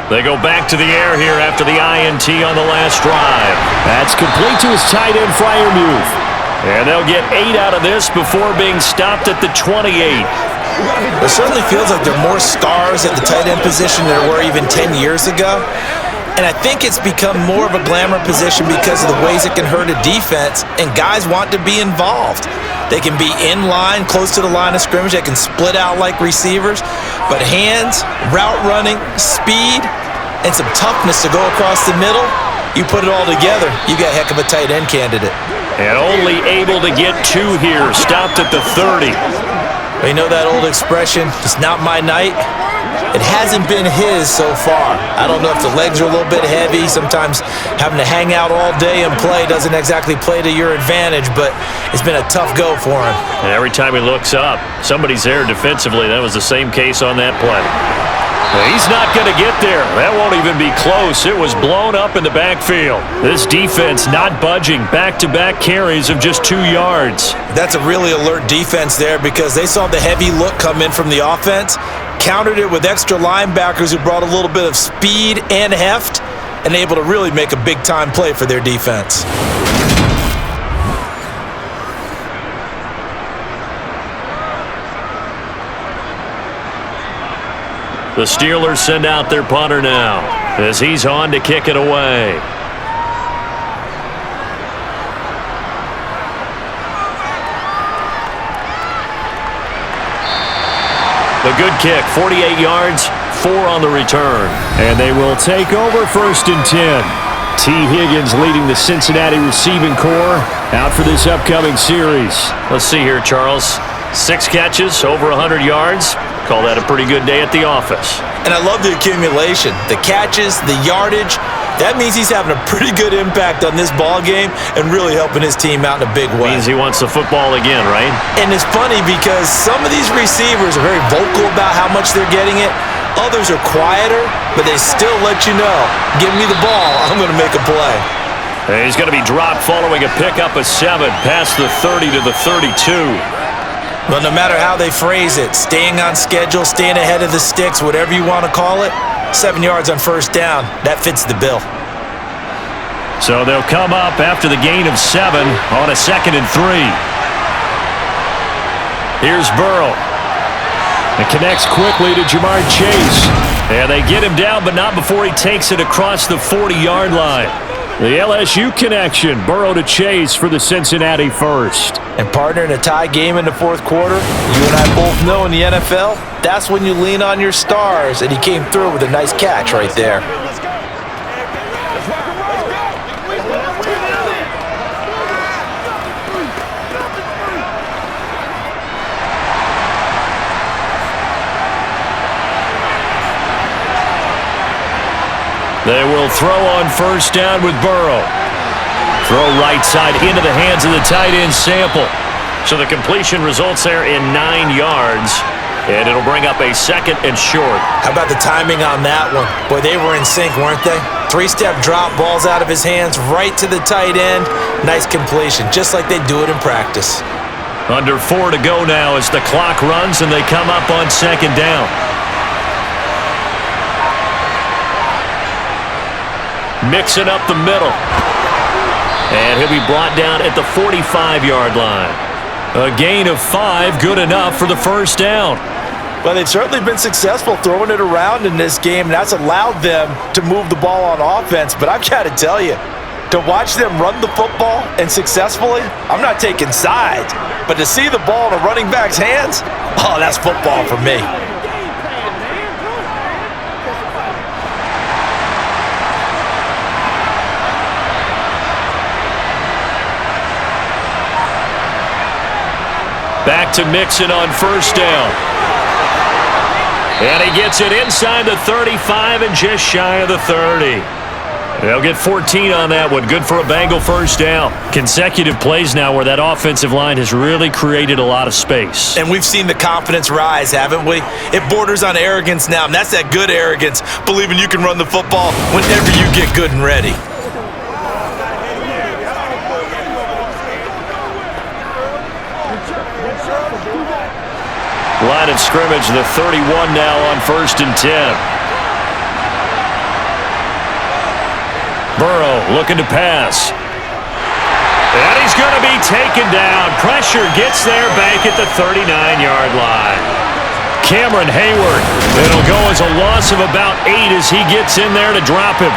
They go back to the air here after the INT on the last drive. That's complete to his tight end Freiermuth. And they'll get 8 out of this before being stopped at the 28. It certainly feels like there are more stars at the tight end position than there were even 10 years ago. And I think it's become more of a glamour position because of the ways it can hurt a defense, and guys want to be involved. They can be in line, close to the line of scrimmage. They can split out like receivers. But hands, route running, speed, and some toughness to go across the middle, you put it all together, you got a heck of a tight end candidate. And only able to get 2 here, stopped at the 30. You know that old expression, it's not my night? It hasn't been his so far. I don't know if the legs are a little bit heavy. Sometimes having to hang out all day and play doesn't exactly play to your advantage, but it's been a tough go for him. And every time he looks up, somebody's there defensively. That was the same case on that play. He's not going to get there. That won't even be close. It was blown up in the backfield. This defense not budging. Back-to-back carries of just 2 yards. That's a really alert defense there because they saw the heavy look come in from the offense, countered it with extra linebackers who brought a little bit of speed and heft, and able to really make a big-time play for their defense. The Steelers send out their punter now as he's on to kick it away. The good kick, 48 yards, 4 on the return. And they will take over 1st and 10. T. Higgins leading the Cincinnati receiving corps out for this upcoming series. Let's see here, Charles. 6 catches, over 100 yards. Call that a pretty good day at the office. And I love the accumulation, the catches, the yardage. That means he's having a pretty good impact on this ball game and really helping his team out in a big way. Means he wants the football again, right? And it's funny because some of these receivers are very vocal about how much they're getting it. Others are quieter, but they still let you know, give me the ball, I'm going to make a play. And he's going to be dropped following a pickup of 7 past the 30 to the 32. Well, no matter how they phrase it, staying on schedule, staying ahead of the sticks, whatever you want to call it, 7 yards on 1st down, that fits the bill. So they'll come up after the gain of 7 on a 2nd and 3. Here's Burrow. It connects quickly to Jamar Chase. And they get him down, but not before he takes it across the 40-yard line. The LSU connection, Burrow to Chase for the Cincinnati first. And partner, in a tie game in the 4th quarter, you and I both know in the NFL, that's when you lean on your stars, and he came through with a nice catch right there. They will throw on 1st down with Burrow. Throw right side into the hands of the tight end Sample. So the completion results there in 9 yards. And it'll bring up a 2nd and short. How about the timing on that one? Boy, they were in sync, weren't they? 3-step drop, balls out of his hands, right to the tight end. Nice completion, just like they do it in practice. Under 4 to go now as the clock runs and they come up on 2nd down. Mixing up the middle. And he'll be brought down at the 45-yard line. A gain of 5, good enough for the 1st down. Well, they've certainly been successful throwing it around in this game, and that's allowed them to move the ball on offense. But I've got to tell you, to watch them run the football and successfully, I'm not taking sides, but to see the ball in a running back's hands, oh, that's football for me. Back to Mixon on first down. And he gets it inside the 35 and just shy of the 30. They'll get 14 on that one. Good for a Bengal first down. Consecutive plays now where that offensive line has really created a lot of space. And we've seen the confidence rise, haven't we? It borders on arrogance now, and that's that good arrogance, believing you can run the football whenever you get good and ready. Line of scrimmage, the 31 now on 1st and 10. Burrow looking to pass. And he's going to be taken down. Pressure gets there back at the 39-yard line. Cameron Hayward. It'll go as a loss of about 8 as he gets in there to drop him.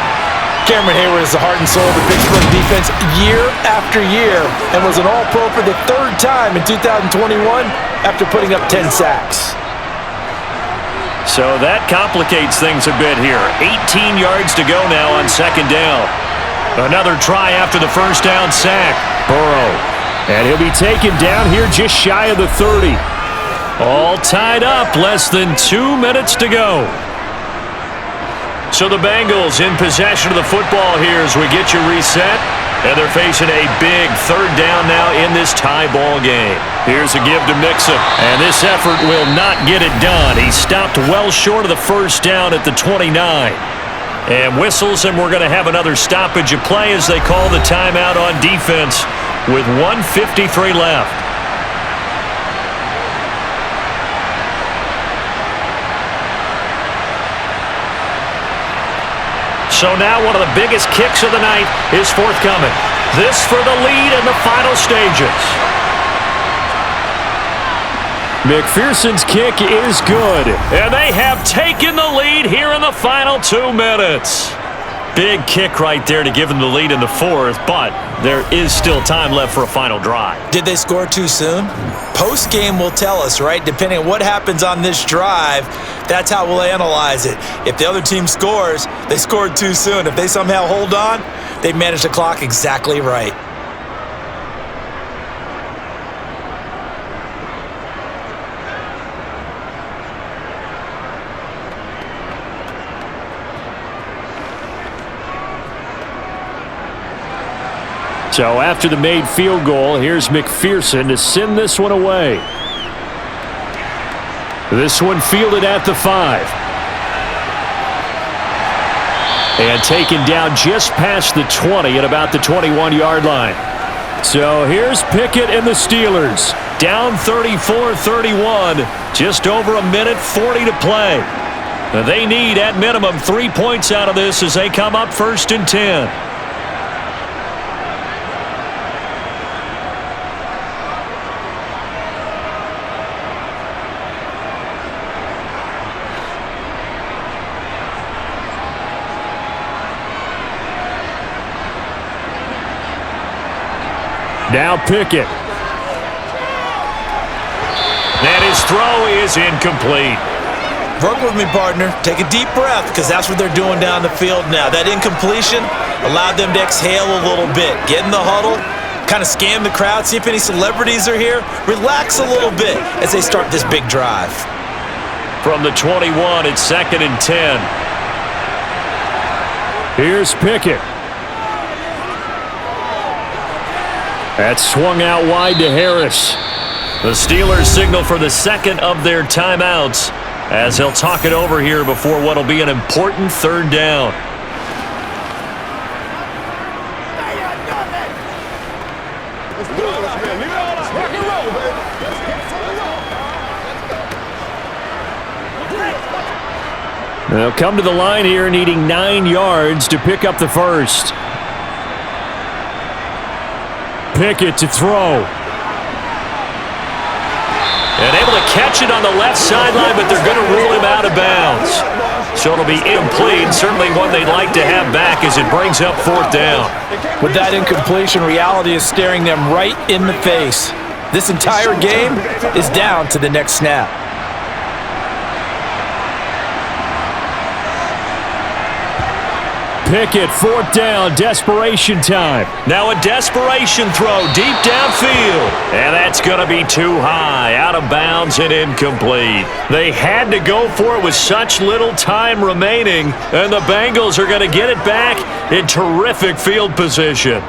Cameron Hayward is the heart and soul of the Pittsburgh defense year after year and was an All-Pro for the 3rd time in 2021 after putting up 10 sacks. So that complicates things a bit here. 18 yards to go now on 2nd down. Another try after the first down sack. Burrow. And he'll be taken down here just shy of the 30. All tied up, less than 2 minutes to go. So the Bengals in possession of the football here as we get you reset. And they're facing a big 3rd down now in this tie ball game. Here's a give to Mixon. And this effort will not get it done. He stopped well short of the first down at the 29. And whistles, and we're going to have another stoppage of play as they call the timeout on defense with 1:53 left. So now one of the biggest kicks of the night is forthcoming. This for the lead in the final stages. McPherson's kick is good. And they have taken the lead here in the final 2 minutes. Big kick right there to give them the lead in the 4th, but there is still time left for a final drive. Did they score too soon? Post-game will tell us, right? Depending on what happens on this drive, that's how we'll analyze it. If the other team scores, they scored too soon. If they somehow hold on, they managed the clock exactly right. So after the made field goal, here's McPherson to send this one away. This one fielded at the 5. And taken down just past the 20 at about the 21-yard line. So here's Pickett and the Steelers. Down 34-31. Just over a minute 40 to play. They need, at minimum, 3 points out of this as they come up 1st and 10. Now Pickett. And his throw is incomplete. Work with me, partner. Take a deep breath, because that's what they're doing down the field now. That incompletion allowed them to exhale a little bit. Get in the huddle, kind of scan the crowd, see if any celebrities are here. Relax a little bit as they start this big drive. From the 21, it's 2nd and 10. Here's Pickett. That's swung out wide to Harris. The Steelers signal for the 2nd of their timeouts as they'll talk it over here before what will be an important 3rd down. They'll come to the line here needing 9 yards to pick up the first. Pickett to throw. And able to catch it on the left sideline, but they're going to rule him out of bounds. So it'll be incomplete, certainly one they'd like to have back as it brings up 4th down. With that incompletion, reality is staring them right in the face. This entire game is down to the next snap. Pickett, 4th down, desperation time. Now a desperation throw deep downfield. And that's going to be too high, out of bounds and incomplete. They had to go for it with such little time remaining, and the Bengals are going to get it back in terrific field position.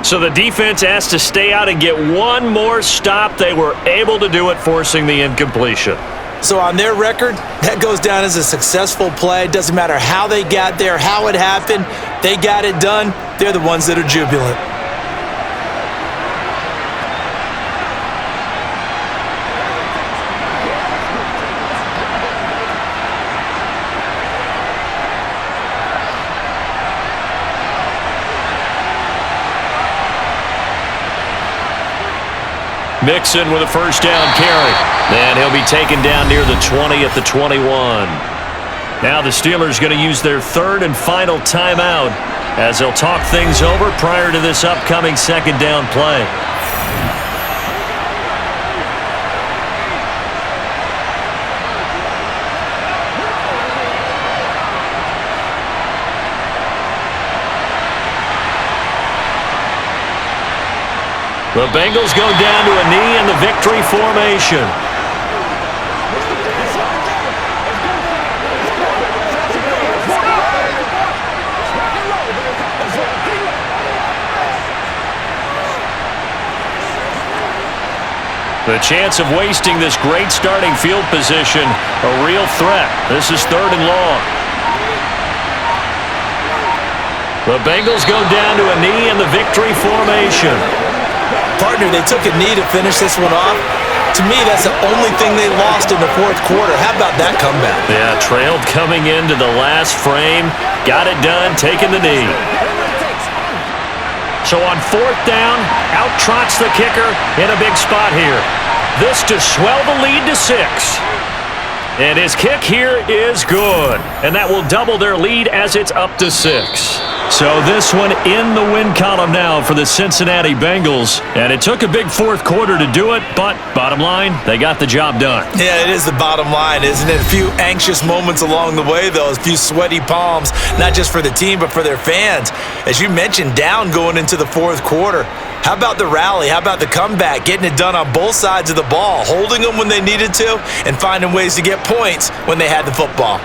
So the defense has to stay out and get one more stop. They were able to do it, forcing the incompletion. So on their record, that goes down as a successful play. Doesn't matter how they got there, how it happened. They got it done. They're the ones that are jubilant. Mixon with a 1st down carry. And he'll be taken down near the 20 at the 21. Now the Steelers going to use their 3rd and final timeout as they'll talk things over prior to this upcoming 2nd down play. The Bengals go down to a knee in the victory formation. The chance of wasting this great starting field position, a real threat. This is 3rd and long. The Bengals go down to a knee in the victory formation. Partner, they took a knee to finish this one off. To me, that's the only thing they lost in the 4th quarter. How about that comeback? Yeah, trailed coming into the last frame. Got it done, taking the knee. So on 4th down, out trots the kicker in a big spot here. This to swell the lead to 6. And his kick here is good. And that will double their lead as it's up to 6. So this one in the win column now for the Cincinnati Bengals. And it took a big 4th quarter to do it, but bottom line, they got the job done. Yeah, it is the bottom line, isn't it? A few anxious moments along the way, though. A few sweaty palms, not just for the team, but for their fans. As you mentioned, down going into the 4th quarter. How about the rally? How about the comeback? Getting it done on both sides of the ball, holding them when they needed to, and finding ways to get points when they had the football.